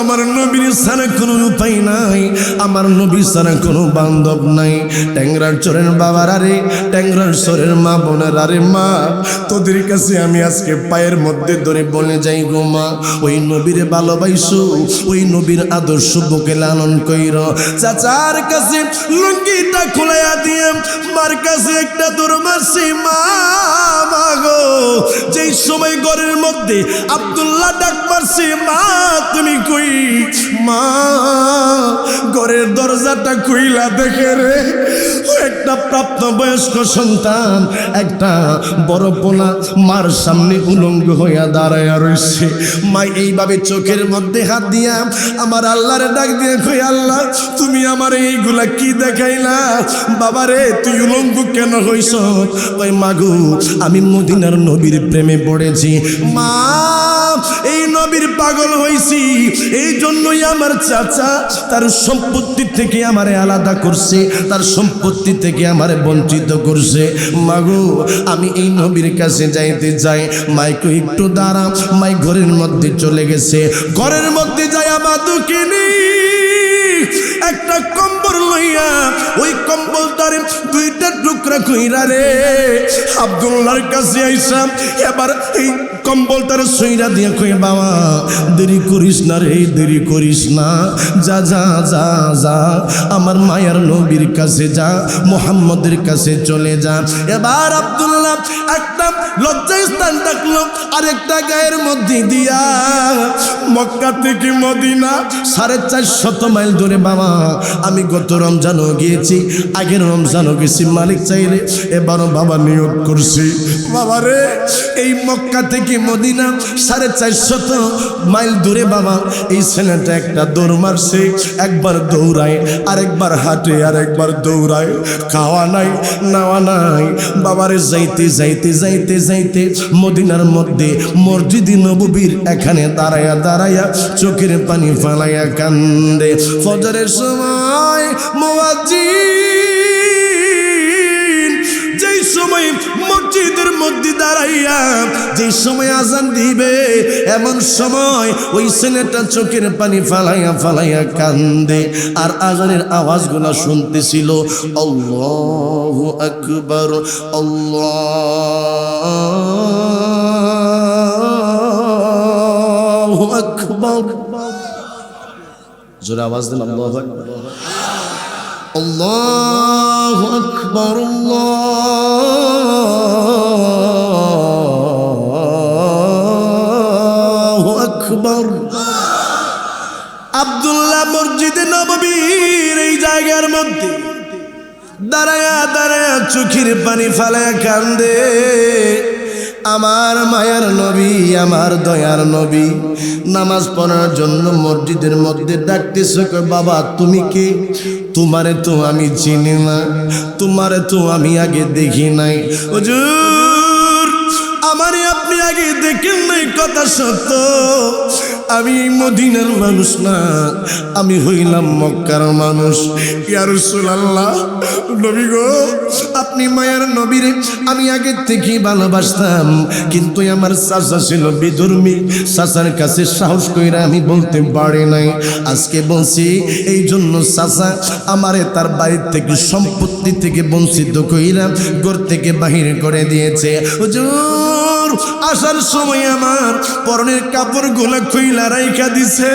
S1: আমার নবীর ছাড়া কোনো উপায় নাই, আমার নবীর ছাড়া কোনো বান্ধব নাই। টেংরাশ্বরের বাবারা রে, টেংরাশ্বরের মা বোনের আরে মা তোদের কাছে আমি আজকে পায়ের মধ্যে ধরে বলে যাই গো মা, ওই নবীর ভালোবাসো, ওই নবীর আদর্শ বুকে লালন কইর। চাচার কাছে লুঙ্গিটা খুলাইয়া দিয়ে মার কাছে একটা দৌড় মারছি মা গো। যেই সময় ঘরের মধ্যে আব্দুল্লাহ ডাক মারছি মা তুমি কই? মা ঘরের দরজাটা খুইলা দেখে রে একটা প্রাপ্তবয়স্ক সন্তান, একটা বড় পোলা মার সামনে উলঙ্গ হইয়া দাঁড়াইয়া রয়েছে। মা এইভাবে চোখের মধ্যে হাত দিয়া আমার আল্লাহরে ডাক দিয়ে কই আল্লাহ তুমি আমার এই এইগুলা কি দেখাইলা? বাবারে তুই উলঙ্গ কেন হইছ? কই মাগো আমি মদিনার নবীর প্রেমে পড়েছি মা, এই নবীর পাগল হইছি, এই জন্যই আমার চাচা তার সম্পত্তি থেকে আমারে আলাদা করছে, তার সম্পত্তি থেকে আমারে বঞ্চিত করছে। মাগো আমি এই নবীর কাছে যাইতে চাই। মাইকে একটু দাঁড়া। মাই ঘরের মধ্যে চলে গেছে, ঘরের মধ্যে যায় আমার দুঃখিনী একটা কম্বল লইয়া, ওই কম্বলটারে দুইটা টুকরা কইরা রে আব্দুল্লাহর কাছে আইসাম। এবার এই কম্বলটার সইরা দিয়া কই বাবা দেরি করিস না রে, দেরি করিস না, যা যা যা যা আমার মায়ার নবীর কাছে যা, মুহাম্মদের কাছে চলে যা। এবার আব্দুল্লাহ একটা লজ্জাস্থান ডাকলো, আরেকটা গায়ের মধ্যে দিয়া মক্কা থেকে মদিনা 450 মাইল দূরে। বাবা আমি গত রমজানও গিয়েছি, আগের রমজানও গেছি, মালিক চাইলে এবারও বাবা নিয়োগ করছি। বাবা রে এই মক্কা থেকে মদিনা 450 মাইল দূরে বাবা এই ছেলেটা একটা দৌড় মারছে, একবার দৌড়ায় আরেকবার হাঁটে আরেকবার দৌড়ায়, খাওয়া নাই নাওয়া নাই। বাবারে যাইতে যাইতে যাইতে যাইতে মদিনার মধ্যে মসজিদে নববীর এখানে দাঁড়ায়া দাঁড়ায়া চোখের পানি ফালাইয়া কান্দে। ফজরের সময় মুয়াজ্জিন যেই সময় মসজিদের মধ্যে দাঁড়াইয়া যেই সময় আজান দিবে, এমন সময় ওই ছেলেটা চোখের পানি ফালাইয়া ফালাইয়া কান্দে আর আজানের আওয়াজগুলো শুনতেছিল। আল্লাহু আকবার, আল্লাহু আকবার। জোরে আওয়াজ দিন আল্লাহু আকবার, আল্লাহু আকবার, আল্লাহু আকবার। আব্দুল্লাহ মসজিদে নববীর এই জায়গার মধ্যে দাঁড়ায়া দাঁড়ায়া চোখের পানি ফালায়া কান্দে। আমার মায়ার নবী, আমার দয়ার নবী নামাজ পড়ার জন্য মসজিদের মধ্যে ডাকতেছে। বাবা তুমি কে? তোমারে তো আমি চিনি না, তোমারে তো আমি আগে দেখি নাই। হুজুর আমারে আপনি আগে দেখেন নাই, কথা সত্য, আমি মদিনার মানুষ না, আমি হইলাম মক্কার মানুষ। ইয়া রাসূলুল্লাহ, নবী গো আপনি মায়ার নবীরে আমি আগে থেকে ভালোবাসতাম, কিন্তু আমার চাচা ছিল বিধর্মী, চাচার কাছে সাহস কইরা আমি বলতে পারি নাই। আজকে বলছি এই জন্য চাচা আমারে তার বাড়ি থেকে সম্পত্তি থেকে বঞ্চিত কইরা ঘর থেকে বাহির করে দিয়েছে। হুজুর আসার সময় আমার পরনের কাপড় গুলা খুইলা রাইখা দিছে।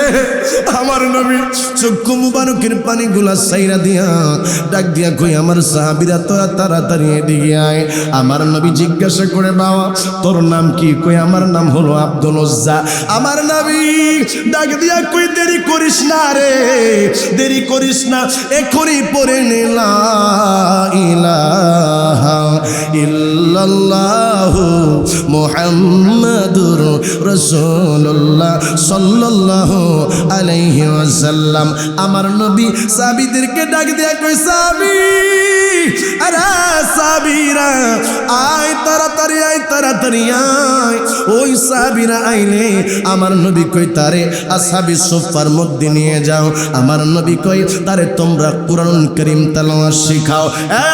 S1: আমার নবী চক্ষু মুবারকের পানি গুলা সাইরা দিয়া ডাক দিয়া কই আমার সাহাবীরা তোরা তাড়াতাড়ি এদিকে আয়। আমার নবী জিজ্ঞাসা করে বাবা তোর নাম কি? কই আমার নাম হলো আব্দুল উজ্জা। আমার নবী ডাক দিয়া কই দেরি করিস না রে, দেরি করিস না, এখনই পড়ে নে লা ইলাহা ইল্লাল্লাহু মুহাম্মাদুর রাসূলুল্লাহ সাল্লাল্লাহু আলাইহি ওয়াসাল্লাম। আমার নবী সাহাবীদেরকে ডাক দিয়া কই সাহাবী, আরে সাহাবীরা আয় তাড়াতাড়ি আয়, তাড়াতাড়ি আয়। ওই সাহাবীরা আইলে আমার নবী কই তারে আসহাবী সুফফার মধ্যে নিয়ে যাও। আমার নবী কই তারে তোমরা কুরআনুল কারীম তেলাওয়াত শিখাও।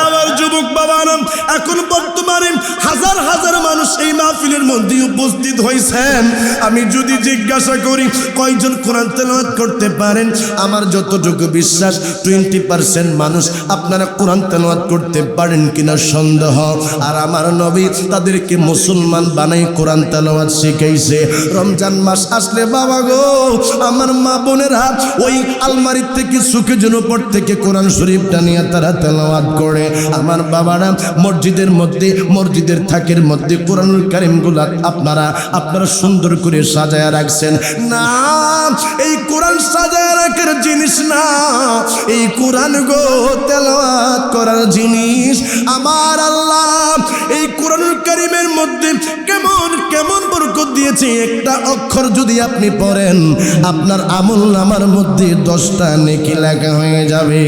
S1: আমার যুবক বাবারা এখন বর্তমানে হাজার হাজার মানুষ এই মাহফিলের মধ্যে উপস্থিত হয়েছেন। আমি যদি জিজ্ঞাসা করি কয়জন কোরআন তেলাওয়াত করতে পারেন, আমার যতটুকু বিশ্বাস 20% মানুষ আপনারা কোরআন তেলাওয়াত করতে পারেন কিনা সন্দেহ। আর আমার নবী তাদেরকে মুসলমান বানাই কোরআন তেলাওয়াত শিখাইছে। রমজান মাস আসলে বাবা গো আমার মা বোনেরা ওই আলমারির থেকে সুকেজের উপর থেকে কোরআন শরীফটা নিয়ে তারা তেলাওয়াত করে। আমার বাবারা মসজিদের মধ্যে মসজিদের থাকের মধ্যে কোরআনুল কারীমগুলা আপনারা সুন্দর করে সাজায়া রাখছেন না। এই কোরআন সাজায়া রাখার জিনিস না, এই কোরআন গো তেলাওয়াত করার জিনিস। আমার আল্লাহ এই কোরআনুল কারীমের মধ্যে কেমন কেমন বরকত বরকত দিয়েছে। একটা অক্ষর যদি আপনি পড়েন, আপনার আমলনামার মধ্যে 10টা নেকি লেখা হয়ে যাবে।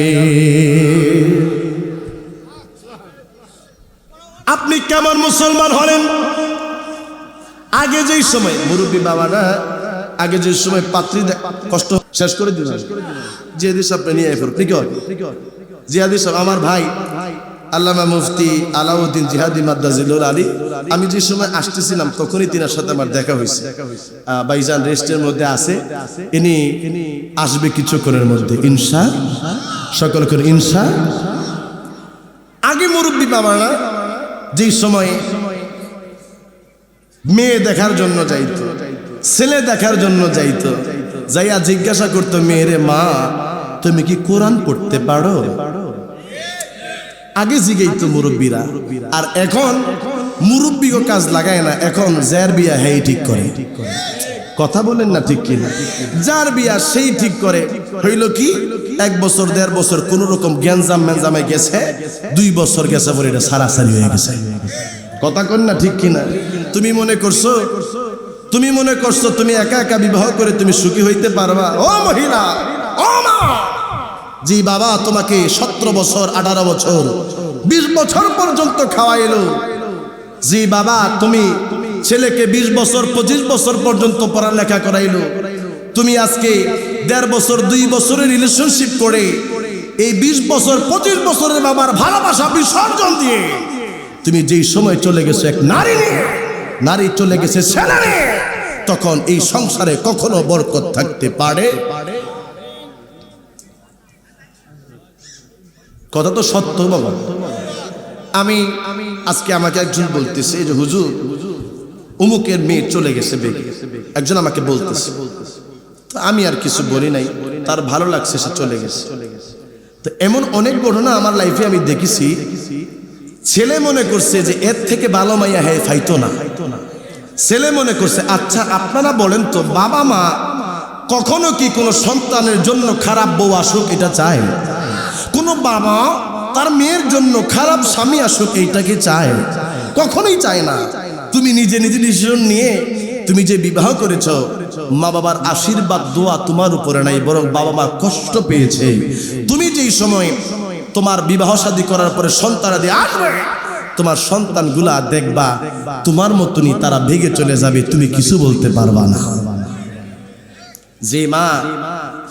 S1: আপনি কেমন মুসলমান হলেন? আগে যেই সময় মুরব্বী বাবারা, আগে যে সময় পাত্রী কষ্ট শেষ করে দিল, জিয়াদি সাহেব নিয়ে জিয়াদি সাহেব আমার ভাই আল্লামা মুফতি আলাউদ্দিন জিহাদি মাদ্দাজিলুল আলী, আমি যে সময় আসতেছিলাম তখনই তিনার সাথে আমার দেখা হয়েছে। ভাইজান রেস্টের মধ্যে আছে, ইনি আসবে কিছুক্ষণের মধ্যে ইনশা, সকল করে ইনশা। আগে মুরব্বী বাবারা যেই সময় মেয়ে দেখার জন্য যাইতো, ছেলে দেখার জন্য যাইতো, যাইয়া জিজ্ঞাসা করতো মেয়েরে, মা তুমি কি কোরআন পড়তে পারো? আগে জিগাইতো মুরব্বীরা। আর এখন মুরব্বীও কাজ লাগায় না, এখন যার বিয়া হেই ঠিক করে। কথা বলেন না ঠিক কিনা? যার বিয়া সেই ঠিক করে। হইল কি, 1 বছর 1.5 বছর কোন রকম জ্ঞানজাম মেনজামে গেছে, 2 বছর গেছে পরে এটা সারাসারি হয়ে গেছে। কথা কন না ঠিক কিনা? তুমি মনে করছো তুমি একা একা বিবাহ করে তুমি সুখী হইতে পারবা? ও মহিলা, ও মা, জি বাবা তোমাকে 17 বছর 18 বছর 20 বছর পর্যন্ত খাওয়াইলো, জি বাবা তুমি ছেলেকে 20 বছর 25 বছর পর্যন্ত পড়ালেখা করাইলো, তুমি আজকে 1.5 বছর 2 বছরের রিলেশনশিপ করে এই 20 বছর 25 বছরের বাবার ভালোবাসা বিসর্জন দিয়ে তুমি যেই সময় চলে গেছো এক নারী নিয়ে, নারী চলে গেছে ছেলে নিয়ে, তখন এই সংসারে কখনো বরকত থাকতে পারে? কথা তো সত্য বাবা। আমি আজকে আমাকে একজন বলতেছে যে হুজুর অমুকের মেয়ে চলে গেছে বেগে, একজন আমাকে বলতেছে, তো আমি আর কিছু বলি নাই, তার ভালো লাগছে সে চলে গেছে। তো এমন অনেক ঘটনা আমার লাইফে আমি দেখেছি। ছেলে মনে করছে যে এর থেকে ভালো মাইয়া হ্যাঁ ফাইতো না, ছেলে মনে করছে আচ্ছা আপনারা বলেন তো বাবা মা কখনো কি কোনো সন্তানের জন্য খারাপ বউ আসুক এটা চায়? কোনো বাবা তার মেয়ের জন্য খারাপ স্বামী আসুক এইটা কি চায়? কখনোই চায় না। তুমি নিজে নিজে ডিসিশন নিয়ে তুমি যে বিবাহ করেছো, মা বাবার আশীর্বাদ দোয়া তোমার উপরে নাই, বরং বাবা মা কষ্ট পেয়েছে। তুমি যেই সময় তোমার বিবাহ শাদী করার পরে সন্তানাদি আসবে, তোমার সন্তানগুলা দেখবা তোমার মতনই তারা ভেগে চলে যাবে, তুমি কিছু বলতে পারবা না। যে মা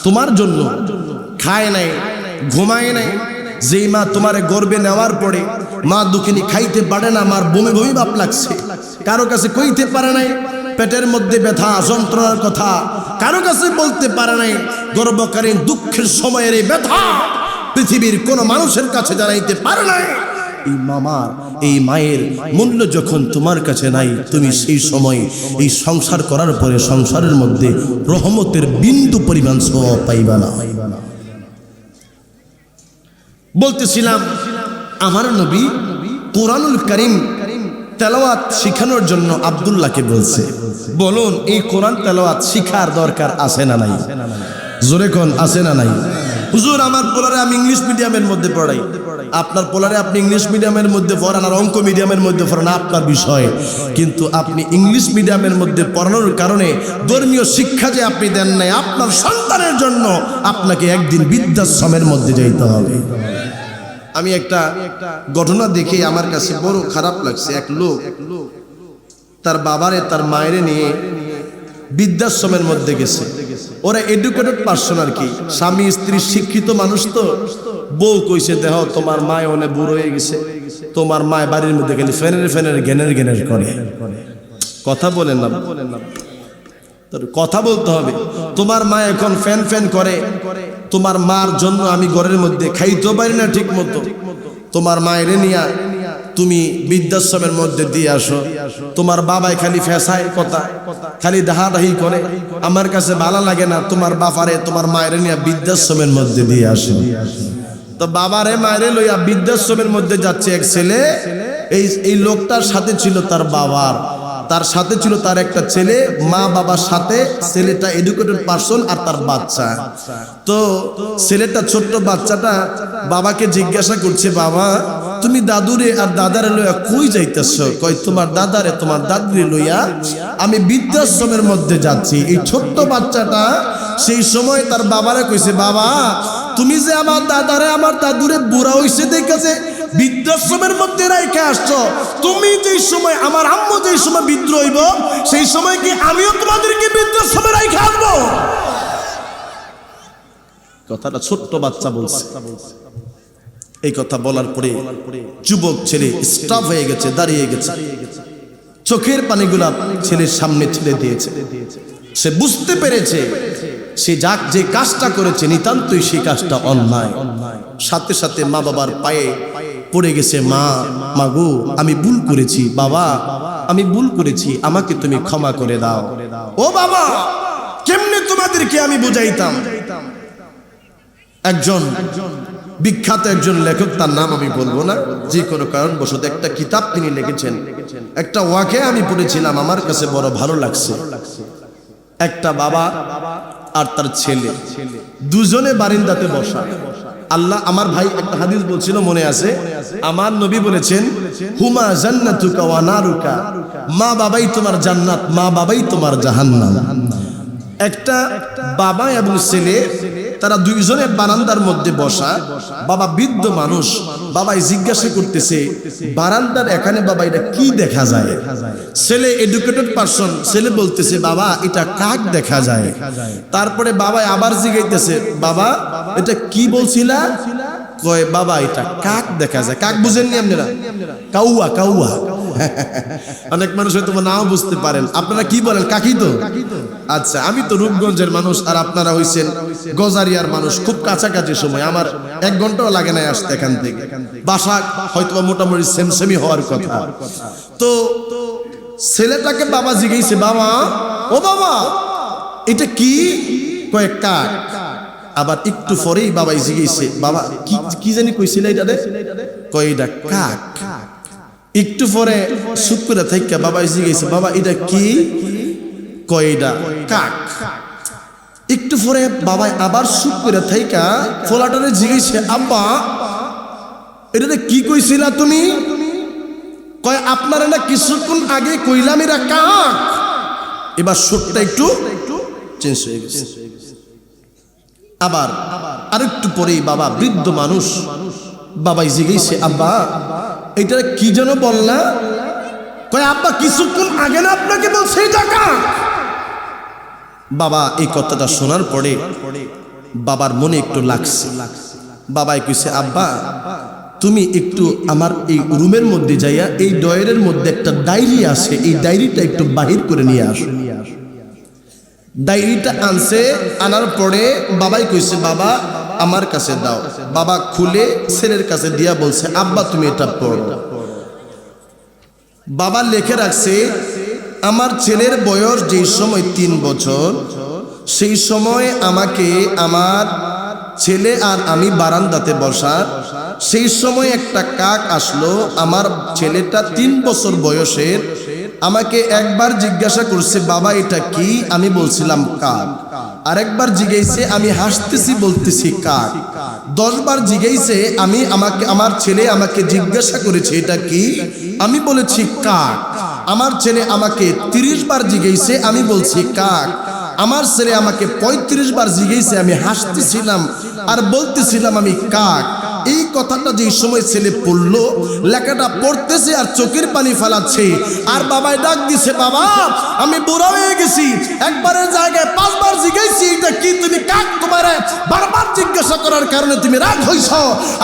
S1: তোমার জন্য খায় নাই ঘুমায় নাই, যে মা তোমারে গর্বে নেওয়ার পরে মা দুঃখিনী খাইতে পারে না, মার বমি বমি ভাব লাগছে, কারো কাছে কইতে পারে নাই পেটের মধ্যে ব্যথা যন্ত্রণার কথা, কারো কাছে বলতে পারে নাই গর্ভকালীন দুঃখের সময়ের এই ব্যথা পৃথিবীর কোন মানুষের কাছে জানাইতে পারে নাই। এই মামার এই মায়ের মূল্য যখন তোমার কাছে নাই, তুমি সেই সময় এই সংসার করার পরে সংসারের মধ্যে রহমতের বিন্দু পরিমাণ সওয়াব পাইবা না। বলতেছিলাম আমার নবী কোরআনুল কারীম তেলাওয়াত শিখানোর জন্য আব্দুল্লাহকে বলছে, বলুন এই কোরআন তেলাওয়াত শিখার দরকার আছে না নাই? জোরে কোন আছে না নাই? হুজুর আমার পোলারে আমি ইংলিশ মিডিয়ামের মধ্যে পড়াই, আপনার পোলারে আপনি ইংলিশ মিডিয়ামের মধ্যে পড়ান আর অঙ্ক মিডিয়ামের মধ্যে পড়ান আপনার বিষয়, কিন্তু আপনি ইংলিশ মিডিয়ামের মধ্যে পড়ানোর কারণে ধর্মীয় শিক্ষা যে আপনি দেন নাই, আপনার সন্তানের জন্য আপনাকে একদিন বৃদ্ধাশ্রমের মধ্যে যেতে হবে। আমি একটা ঘটনা দেখে আমার কাছে বড় খারাপ লাগছে। এক লোক তার বাবারে তার মায়েরে নিয়ে বৃদ্ধাশ্রমের মধ্যে গেছে। ওরা এডুকেটেড পার্সন আর কি, স্বামী স্ত্রী শিক্ষিত মানুষ। তো বউ কইছে দেহ তোমার মায় অনেক বুড়ো হয়ে গেছে, তোমার মায় বাড়ির মধ্যে গেলে ফেনের জ্ঞানের করে। কথা বলেন না, কথা বলতে হবে। তোমার মা এখন ফ্যান করে, তোমার মার জন্য আমি ঘরের মধ্যে খাইতেও পারি না ঠিক মতো, তোমার মায়ের নিয়া তুমি বৃদ্ধাশ্রমের মধ্যে দিয়ে আসো। তোমার বাবাই খালি ফেসায় কথা, খালি দাহাদাহি করে, আমার কাছে ভালো লাগে না, তোমার বাবারে তোমার মায়ের নিয়া বৃদ্ধাশ্রমের মধ্যে দিয়ে আসো। তো বাবারে মায়েরে লইয়া বৃদ্ধাশ্রমের মধ্যে যাচ্ছে এক ছেলে। এই লোকটার সাথে ছিল তার বাবার, তার সাথে ছিল তার একটা ছেলে, মা বাবার সাথে, ছেলেটা এডুকেটেড পারসন আর তার বাচ্চা। তো ছেলেটা ছোট্ট বাচ্চাটা বাবাকে জিজ্ঞাসা করছে, বাবা তুমি দাদুরে আর দাদারে লইয়া কই যাইতেছ? কয় তোমার দাদারে তোমার দাদুরে লইয়া আমি বৃদ্ধাশ্রমের মধ্যে যাচ্ছি। এই ছোট্ট বাচ্চাটা সেই সময় তার বাবারে কইছে, বাবা তুমি যে আমার দাদারে আমার দাদুরে বুড়া হইছে দেখেছে বৃদ্ধাশ্রমের মধ্যে রাইখে আসছো, তুমি যেই সময় আমার আম্মু যেই সময় বৃদ্ধ হইব সেই সময় কি আমিও তোমাদেরকে বৃদ্ধাশ্রমে রাইখে আসবো? কথাটা ছোট্ট বাচ্চা বলছে। এই কথা বলার পরে যুবক ছেলে স্টপ হয়ে গেছে, দাঁড়িয়ে গেছে, চোখের পানিগুলা ছেলের সামনে ছেড়ে দিয়েছে। সে বুঝতে পেরেছে সে যে কাজটা করেছে নিতান্তই সেই কাজটা অন্যায়। সাথে সাথে মা বাবার পায়ে পড়ে গেছে, মা গো আমি ভুল করেছি, বাবা আমি ভুল করেছি, আমাকে তুমি ক্ষমা করে দাও। ও বাবা কেমনে তোমাদেরকে আমি বুঝাইতাম। একজন বিখ্যাত একজন লেখক, তার নাম আমি বলবো না, যে কোনো কারণবশত একটা কিতাব তিনি লিখেছেন। একটা ওয়াকে আমি পড়েছিলাম, আমার কাছে বড় ভালো লাগছে। একটা বাবা আর তার ছেলে দুজনে বারিন্দাতে বসা। আল্লাহ, আমার ভাই একটা হাদিস বলছিল মনে আছে, আমার নবী বলেছেন হুমা জান্নাতুকা ওয়া নারুকা, মা বাবাই তোমার জান্নাত, মা বাবাই তোমার জাহান্নাম। একটা বাবা এবং ছেলে তারা দুইজনে বারান্দার মধ্যে বসা। বাবা বৃদ্ধ মানুষ, বাবাই জিজ্ঞাসা করতেছে বারান্দার এখানে বাবা এটা কি দেখা যায়? ছেলে এডুকেটেড পারসন, ছেলে বলতেছে বাবা এটা কাক দেখা যায়। তারপরে বাবা আবার জিজ্ঞাইতেছে বাবা এটা কি বলছিলা? কয় বাবা এটা কাক দেখা যায়। কাক বুঝেননি আপনারা? কাউয়া, কাউয়া। অনেক মানুষ হয়তো নাও বুঝতে পারেন। আপনারা কি বলেন? কাকি তো? আচ্ছা, আমি তো রূপগঞ্জের মানুষ আর আপনারা হইছেন গজারিয়ার মানুষ, খুব কাছাকাছি সময়, আমার 1 ঘন্টাও লাগে না আসতে এখান থেকে। বাসা হয়তো মোটামুটি সেমসেমি হওয়ার কথা। তো ছেলেটাকে বাবা জিজ্ঞেসে বাবা, ও বাবা এটা কি? কয় কাক। আবার একটু পরেই বাবাই জিজ্ঞেসে বাবা কি জানি কইছিল এটা? কয় এটা কাক। একটু পরে চুপ করে থাইকা বাবাই জিজ্ঞেসে বাবা এটা কি? কয় এটা কাক। একটু পরে বাবাই আবার চুপ করে থাইকা ফোলাটারে জিজ্ঞেসে আব্বা এটা কি কইছিলা তুমি? কয় আপনারা না কিছুক্ষণ আগে কইলাম এরা কাক। এবার সুরটা একটু চেঞ্জ হয়ে গেছে। আবার আরেকটু পরেই বাবা বৃদ্ধ মানুষ, বাবাই জিজ্ঞেসে আব্বা এটা কি যেন বললা? কয় আব্বা কিছুক্ষণ আগে না আপনাকে বলছে এটা কাক। বাবা এই কথাটা শোনার পরে বাবার মনে একটু লাগছে। বাবাই কইছে আব্বা তুমি একটু আমার এই রুমের মধ্যে যাইয়া এই ডয়ের মধ্যে একটা ডায়েরি আছে, এই ডায়েরিটা একটু বাহির করে নিয়ে আসো। ডায়েরিটা আনছে, আনার পরে বাবাই কইছে বাবা আমার কাছে দাও। বাবা খুলে ছেলের কাছে দিয়া বলছে আব্বা তুমি এটা পড়ো। বাবা লিখে রাখছে আমার ছেলের বয়স যেই সময় 3 বছর, সেই সময় আমাকে আমার ছেলে আর আমি বারান্দাতে বসা, সেই সময় একটা কাক আসলো। আমার ছেলেটা 3 বছর বয়সের, আমাকে একবার জিজ্ঞাসা করছে বাবা এটা কি? আমি বলছিলাম কাক। আরেকবার জিজ্ঞাসে, আমি হাসতেছি বলতেছি কাক। 10 বার জিজ্ঞাসে, আমার ছেলে আমাকে জিজ্ঞাসা করেছে এটা কি? আমি বলেছি কাক। আমার ছেলে আমাকে 30 বার জিজ্ঞাসে, আমি বলছি কাক। আমার ছেলে আমাকে 35 বার জিজ্ঞাসে, আমি হাসতেছিলাম আর বলতেছিলাম আমি কাক। এই কথাটা যে সময় ছেলে পড়লো, লেখাটা পড়তেছে আর চোখের পানি ফেলাচ্ছে। আর বাবাই ডাক দিছে বাবা আমি বুড়া হয়ে গেছি, একবারের জায়গায় 5 বার জিজ্ঞাসি এটা কি? তুমি কাক। তোমার বারবার জিজ্ঞাসা করার কারণে তুমি রাগ হইছ।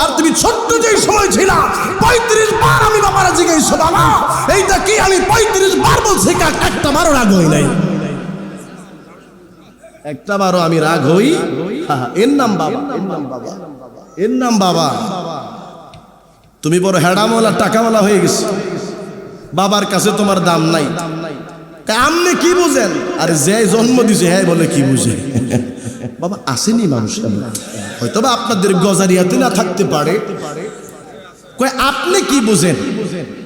S1: আর তুমি ছোট্ট যেই সময় ছিলা 35 বার আমি বাবারা জিজ্ঞাসা বাবা এইটা কি? আমি 35 বার বলছি কাক, একটা বারও রাগ হই নাই, একটা বারও আমি রাগ হই। এর নাম বাবা, এর নাম বাবা, এর নাম বাবা। তুমি বড় হেডামওয়ালা টাকাওয়ালা হয়ে গেছে, বাবার কাছে তোমার দাম নাই। আপনি কি বুঝেন? আরে যে জন্ম দিছে হ্যাঁ বলে কি বুঝে? বাবা আসেনি মানুষ, হয়তো বা আপনাদের গজারিয়াতে না থাকতে পারে। কয় আপনি কি বুঝেন?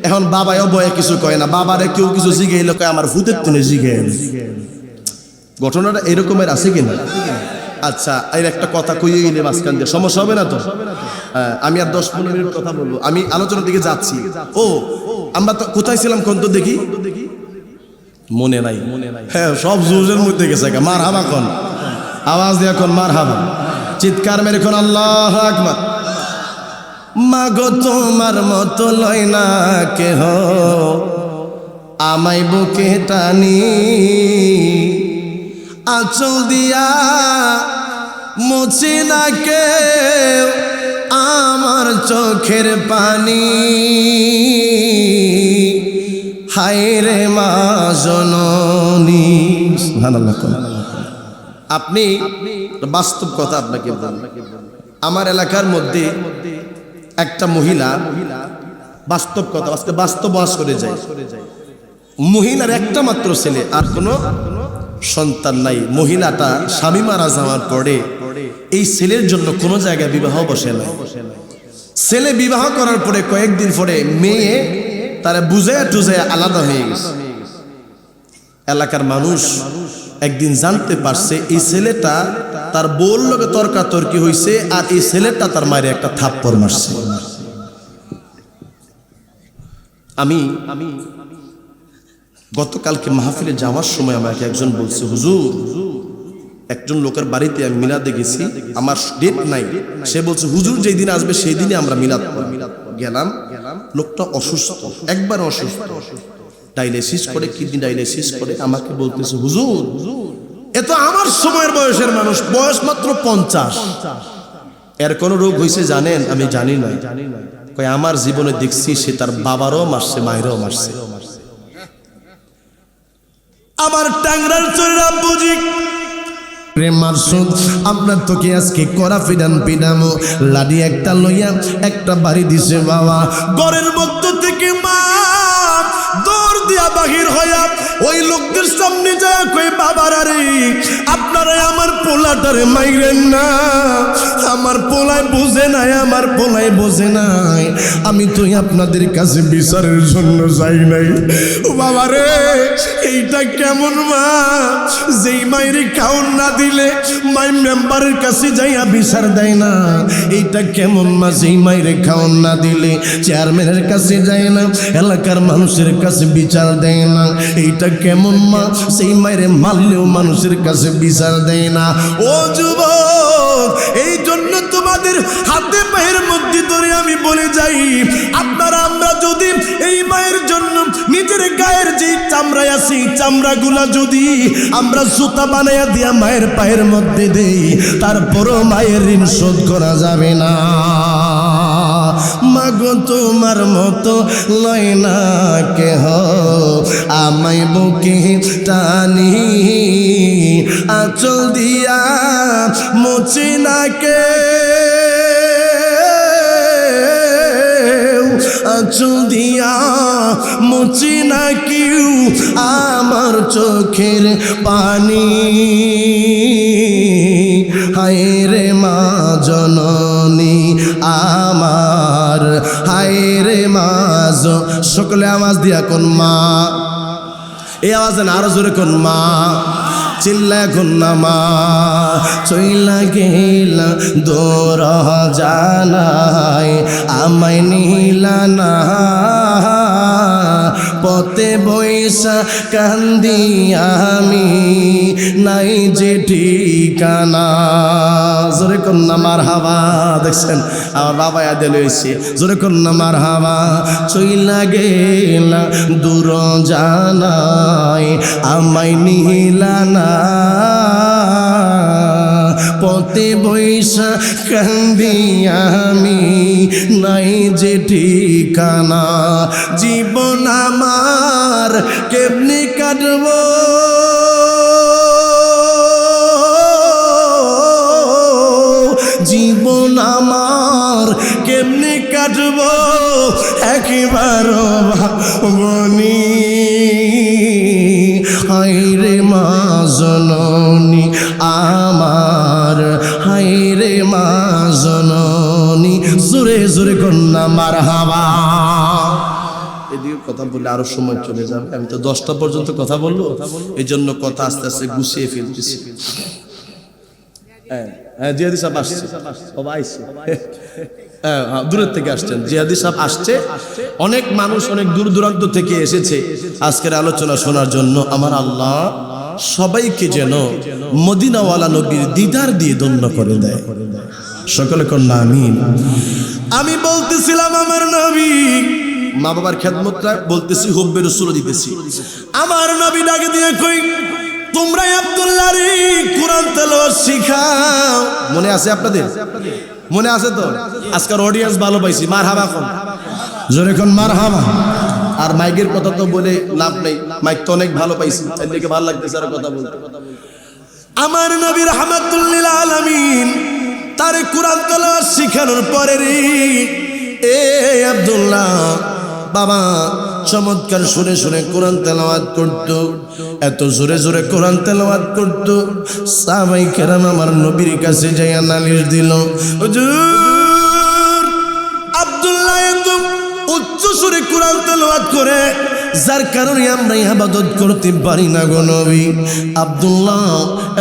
S1: এখন বাবাও বয়ে কিছু কয় না, বাবারে কেউ কিছু জিগাইলে কয় আমার ভূতের তুলে জিগাই। ঘটনাটা এরকমের আছে কিনা? আচ্ছা, এর একটা কথা কইয়ে গেলে মাঝখান দিয়ে সমস্যা হবে না তো? হ্যাঁ, আমি আর 10-15 মিনিট কথা বলবো, আমি আলোচনার দিকে যাচ্ছি। ও আমরা তো কোথায় ছিলাম কোন তো দেখি, মনে নাই। হ্যাঁ, সব জোরের মধ্যে গেছে। মার হাবা কোন আওয়াজ দিয়ে কোন মার হাবা, চিৎকার মেরে কোন আল্লাহু আকবার। মাগো তোমার মতো লয় না কেহ আমায় বুকে টানি, আঁচল দিয়া মুছে না কেউ আমার চোখের পানি। হায় রে মা জননী। সুবহানাল্লাহ। আপনি বাস্তব কথা আপনাকে বলবেন, আমার এলাকার মধ্যে একটা মহিলা, বাস্তব কথা, আজকে বাস্তব বাস করে যায়। মহিলার একটা মাত্র ছেলে, আর কোনো সন্তান নাই। মহিলাটা স্বামী মারা যাওয়ার পরে এই ছেলের জন্য কোনো জায়গায় বিবাহ বসে না। ছেলে বিবাহ করার পরে কয়েকদিন পরে মেয়ে তারা বুঝায়া টুজায়া আলাদা হয়ে গেছে। এলাকার মানুষ একদিন জানতে পারছে এই ছেলেটা তার বউর লগে তর্কাতর্কি হইছে, আর এই ছেলেটা তার মায়ের একটা থাপ্পড় মারছে। আমি গতকালকে মাহফিলে যাওয়ার সময় আমাকে একজন বলছে, হুজুর একজন লোকের বাড়িতে আমি মিলাদে গেছি, আমার ডেট নাই। সে বলছে হুজুর যেই দিন আসবে সেই দিনে আমরা মিলাদ গেলাম। লোকটা অসুস্থ, একবার অসুস্থ, ডায়ালিসিস করে, কিডনি ডায়ালিসিস করে। আমাকে বলতেছে হুজুর এ তো আমার সময়ের বয়সের মানুষ, বয়স মাত্র 50, এর কোন রোগ হয়েছে জানেন? আমি জানি না। কই আমার জীবনে দেখছি সে তার বাবারও মারছে, মায়েরও মারছে। আমার টাংরার চরিরা বুঝি আপনার তোকে আজকে করা পিডামো লাডি একটা লইয়া একটা বাড়ি দিছে বাবা। ঘরের মধ্য থেকে মা দৌড় দিয়া বাহির হইয়া ওই লোকদের সামনে যায়, কই বাবারা রে আপনারা আমার পোলাটারে মাইরেন না, আমার পোলায় বোঝে নাই, আমার পোলায় বোঝে নাই, আমি তো আপনাদের কাছে বিচারের জন্য যাই নাই। ও বাবা রে এইটা কেমন মা, যেই মায়ের খাওন না দিলে মাই মেম্বারের কাছে যাইয়া বিচার দেয় না? এইটা কেমন মা, যেই মায়ের খাওন না দিলে চেয়ারম্যানের কাছে যায় না, এলাকার মানুষের কাছে বিচার দেয় না? এইটা কেমন মা, সেই মায়ের মারলেও মানুষের কাছে বিচার দেয় না? ও যুবক, এই জন্য তোমাদের হাতে পায়ের মধ্যে ধরে আমি বলে যাই, আপনারা আমরা যদি এই মায়ের জন্য নিজের গায়ের যে চামড়ায় আছে চামড়াগুলা যদি আমরা জুতা বানাইয়া দিয়া মায়ের পায়ের মধ্যে দেই, তারপরও মায়ের ঋণ শোধ করা যাবে না। মাগো তোমার মতো লয় না কেহ আমায় বুকে টানি, আঁচল দিয়া মুছে না কেউ, আঁচল দিয়া মুছে না কেউ আমার চোখের পানি। হায় রে মা জননী আমার, হায় রে মা। সকলে আওয়াজ দিয়া কোন মা, এই আওয়াজ না আরো জোরে কোন মা, চিল্লা কোন না মা। চইলা গেলা দূর জানাই আমায় নিলা না, পথে বৈশা কান্দি আমি নাই যে ঠিকানা। জোরে কন্যা মার হাওয়া, দেখছেন আমার বাবা আদে লইছে, জোরে কন্যা মার হাওয়া। চইলা গেলা দূর জানাই আমায় নিলা না, পথে বৈশা কান্দি আমি নাই যে ঠিকানা। জীবন আমার কেমনি কাটবো, জীবন আমার কেমনি কাটবো একবারও ভাবনি। হায় রে মা জননী আমার, হায় রে মা জননী। জোরে জোরে কন্যা মারহাবা। এদিকে কথা বললে আরো সময় চলে যাবে, আমি তো 10টা পর্যন্ত কথা বলবো, এই জন্য কথা আস্তে আস্তে গুছিয়ে ফেলতেছি। হ্যাঁ জিহাদি সাহেব আসছে, বাবা আইছে, দূরের থেকে আসছেন। জিহাদি সাহেব আসছে, অনেক মানুষ অনেক দূর দূরান্ত থেকে এসেছে আজকের আলোচনা শোনার জন্য। আমার আল্লাহ সবাইকে যেন মদিনাওয়ালা নবীর দিদার দিয়ে ধন্য করে দেয়। সকলে কন্যা আমিন। আমি বলতেছিলাম আমার নবী, মা বাবার খেদমতটা বলতেছি, হুব্বে রাসূল দিতেছি। আমার নবী ডাকে দিয়ে কই, তোমরা আব্দুল্লাহ রে কোরআন তেলাওয়াত শিখাও। মনে আছে আপনাদের? মনে আছে তো? আজকের অডিয়েন্স ভালো পাইছি, মারহাবা কোন জোরে কোন মারহাবা। আর মাইকের কথা তো বলে লাভ নেই, মাইক তো অনেক ভালো পাইছি, এর দিকে ভালো লাগতেছে আর কথা বলতে। আমার নবী রাহমাতুল লিল আলামিন তার কোরআন তেলাওয়াত শিখানোর পরে রে এ আব্দুল্লাহ বাবা চমৎকার শুনে শুনে কোরআন তেলাওয়াত করত, এত জোরে জোরে কোরআন তেলাওয়াত করত। সাহাবায়ে কেরাম আমার নবীর কাছে যাইয়া নালিশ দিল, হুজুর আব্দুল্লাহ এত উচ্চ সুরে কোরআন তেলাওয়াত করে, যার কারণে আমরা ইবাদত করতে পারি না গো নবী। আব্দুল্লাহ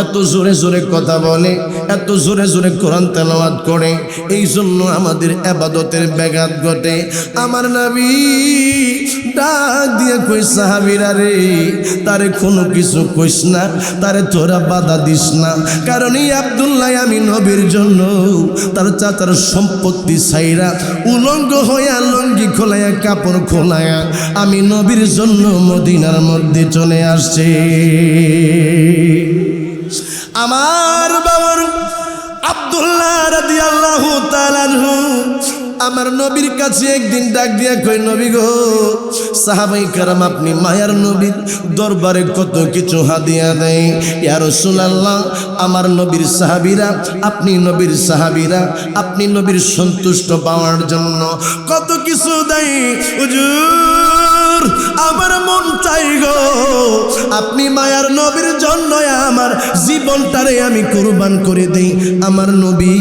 S1: এত জোরে জোরে কথা বলে, এত জোরে জোরে কোরআন তেলাওয়াত করে, এই জন্য আমাদের ইবাদতের ব্যাঘাত ঘটে। আমার নবী ডাক দিয়ে কই, সাহাবীরা রে তারে কোনো কিছু কইস না, তারে তোরা বাধা দিস না, কারণ এই আব্দুল্লাহ আমি নবীর জন্য তার চাচার সম্পত্তি ছাইরা উলঙ্গ হইয়া লঙ্গি খোলাইয়া কাপড় খোলাইয়া আমি নবীর জন্য মদিনার মধ্যে চলে আসছে। আমার বাবার আব্দুল্লাহ রাদিয়াল্লাহু তাআলা আনহু আমার নবীর কাছে একদিন ডাক দিয়া কই, নবী গো, সাহাবায়ে কেরাম আপনি মায়ার নবীর দরবারে কত কিছু হাদিয়া দেয়, ইয়া রাসূলুল্লাহ আমার নবীর সাহাবীরা, আপনি নবীর সাহাবীরা, আপনি নবীর সন্তুষ্ট পাওয়ার জন্য কত কিছু দেয়। হুজুর আমার মন চাই গো, আপনি মায়ার নবীর জন্য আমার জীবনটারে আমি কুরবান করে দেই। আমার নবী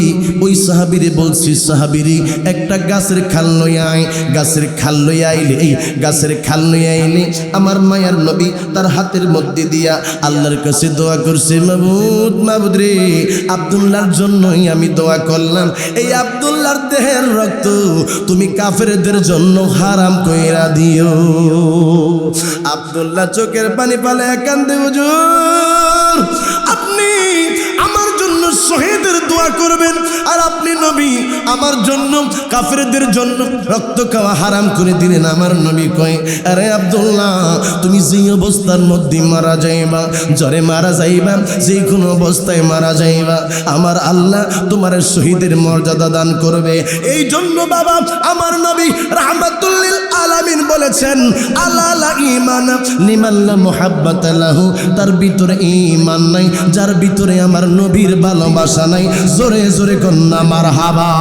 S1: ওই সাহাবীরে বলছি, সাহাবীরে একটা গাছের খাল লইয়া আয়, গাছের খাল লইয়া আইলে, এই গাছের খাল লইয়া আইলে আমার মায়ার নবী তার হাতের মধ্যে দিয়া আল্লাহর কাছে দোয়া করছে, মাবুদ মাবুদ রে আব্দুল্লাহর জন্যই আমি দোয়া করলাম, এই আব্দুল্লাহর দেহের রক্ত তুমি কাফেরদের জন্য হারাম কইরা দিও। আব্দুল্লাহ চোখের পানি পালে কান্দে, হুজুর আপনি আমার জন্য শহীদের দোয়া করবেন, আর আপনি নবী আমার জন্য কাফেরদের জন্য রক্ত খাওয়া হারাম করে দিলেন। আমার নবী কয়, আরে আব্দুল্লাহ তুমি যেই অবস্থার মধ্যে মারা যাইবা, জ্বরে মারা যাইবা, যে কোনো অবস্থায় মারা যাইবা, আমার আল্লাহ তোমার শহীদের মর্যাদা দান করবে। এই জন্য বাবা আমার নবী রাহমাতুল লিল আলামিন বলেছেন, আলা লা ঈমান লিমান লা মুহাব্বাতা লাহু, তার ভিতরে ঈমান নাই যার ভিতরে আমার নবীর ভালোবাসা নাই। জোরে জোরে কন্যা মারহাবা।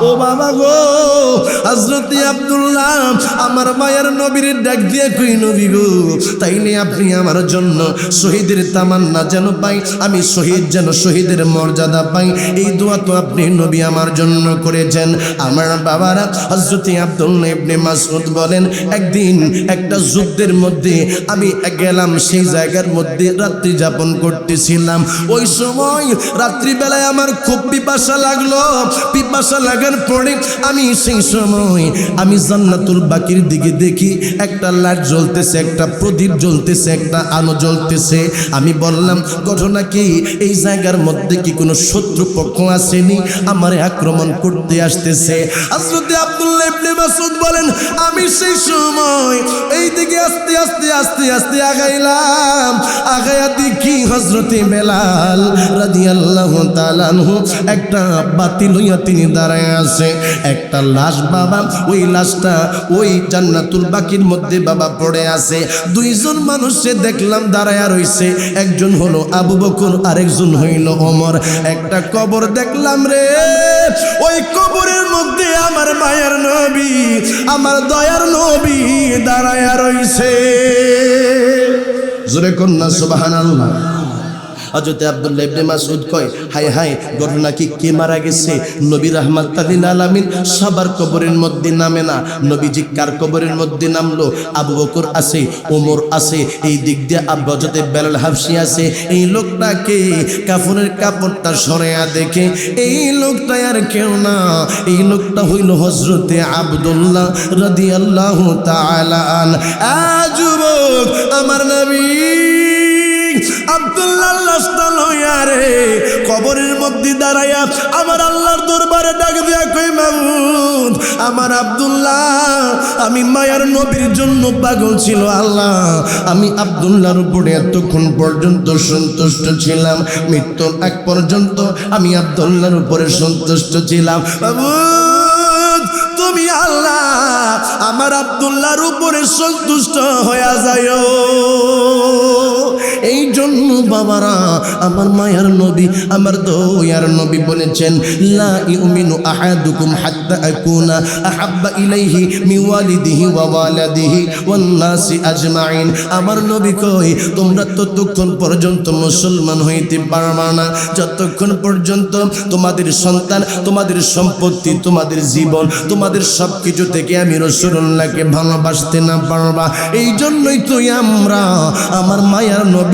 S1: ও বাবা গো, হযরত আব্দুল্লাহ আমার মায়ের নবীর ডাক দিয়ে কই, নবী গো তাইলে আপনি আমার জন্য শহীদের তামান্না যেন পাই, আমি শহীদ যেন শহীদের মর্যাদা পাই, এই দোয়া তো আপনি নবী আমার জন্য করেছেন। আমার বাবারা, হযরত আব্দুল্লাহ ইবনে মাসউদ বলেন, একদিন একটা যুদ্ধের মধ্যে আমি গেলাম, সেই জায়গার মধ্যে রাত্রি যাপন করতেছিলাম। ওই সময় রাত্রিবেলায় আমার খুব পিপাসা লাগলো। পিপাসা লাগার পরে আমি সেই সময় আমি জান্নাতুল বাকির দিকে দেখি একটা লাইট জ্বলতেছে, একটা প্রদীপ জ্বলতেছে, একটা আলো জ্বলতেছে। আমি বললাম, ঘটনা কি? এই জায়গার মধ্যে কি কোনো শত্রু পক্ষ আসেনি আমারে আক্রমণ করতে আসতেছে? হযরত আব্দুল্লাহ ইবনে মাসউদ বলেন, আমি সেই সময় এই দিকে আস্তে আস্তে আস্তে আস্তে আগাইলাম, আগায়া দেখি হযরত বেলাল রাদিয়াল্লাহু তাআলা আনহু একটা বাতি লইয়া তিনি দাঁড়ায় আছে। একটা লাশ বাবা, ওই লাশটা ওই জান্নাতুল বাকির মধ্যে বাবা পড়ে আছে। দুইজন মানুষে দেখলাম দাঁড়ায়া রইছে, একজন হলো আবু বকর, আরেকজন হইল ওমর। একটা কবর দেখলাম রে, ওই কবরের মধ্যে আমার মায়ের নবী, আমার দয়ার নবী দাঁড়ায়া রইছে। জোরে কন্যা সুবহানাল্লাহ। হযরত আব্দুল্লাহ ইবনে মাসউদ কয়, হায় হায়, ঘটনা কি কে মারা গেছে? নবী রাহমাতুল লিল আলামিন সবার কবরের মধ্যে নামে না। নবীজি কার কবরের মধ্যে নামলো? আবু বকর আছে, ওমর আছে, এই দিক দিয়ে হযরত বেলাল হাবশী আছে। এই লোকটাকে কাফনের কাপড়টা সরাইয়া দেখে এই লোকটা আর কেউ না, এই লোকটা হইল হযরতে আব্দুল্লাহ রাদিয়াল্লাহু তাআলা আন। যুবক, আমার নবী আব্দুল্লাহ লাশটা লইয়া রে কবরের মধ্যে দাঁড়াইয়া আমার আল্লাহর দরবারে ডাক দিয়া কই, মাবুদ, আমার আব্দুল্লাহ আমি মায়ার নবীর জন্য পাগল ছিল। আল্লাহ, আমি আব্দুল্লাহর উপরে এতক্ষণ পর্যন্ত সন্তুষ্ট ছিলাম, মৃত্যুর আগ পর্যন্ত আমি আব্দুল্লাহর উপরে সন্তুষ্ট ছিলাম। মাবুদ, তুমি আল্লাহ আমার আব্দুল্লাহর উপরে সন্তুষ্ট হয়ে যাও। এই জন্য বাবারা, আমার মায়ার নবী, আমার দয়ার নবী বলেছেন, লা ইউমিনু আহাদুকুম হাত্তা আকুনা আহাব্বা ইলাইহি মিন ওয়ালিদিহি ওয়া ওয়ালাদিহি ওয়ান নাসি আজমাইন। আমার নবী কই, তোমরা ততক্ষণ পর্যন্ত মুসলমান হইতে পারবা না যতক্ষণ পর্যন্ত তোমাদের সন্তান, তোমাদের সম্পত্তি, তোমাদের জীবন, তোমাদের সব কিছু থেকে আমি রাসূলুল্লাহকে ভালোবাসতে না পারবা। এই জন্যই তো আমরা আমার মায়ার নবীর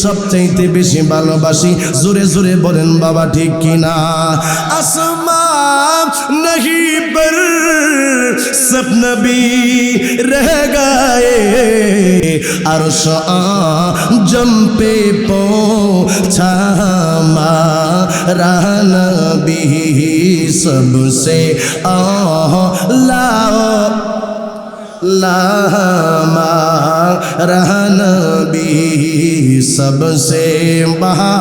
S1: সবচাইতে বেশি ভালোবাসি। জোরে জোরে বলেন বাবা, ঠিক কিনা? আসমান नहीं पर सब नबी रह गए, अर्श आजम पे पहुंचा हमारा नबी सबसे आला हमारा नबी सबसे बहा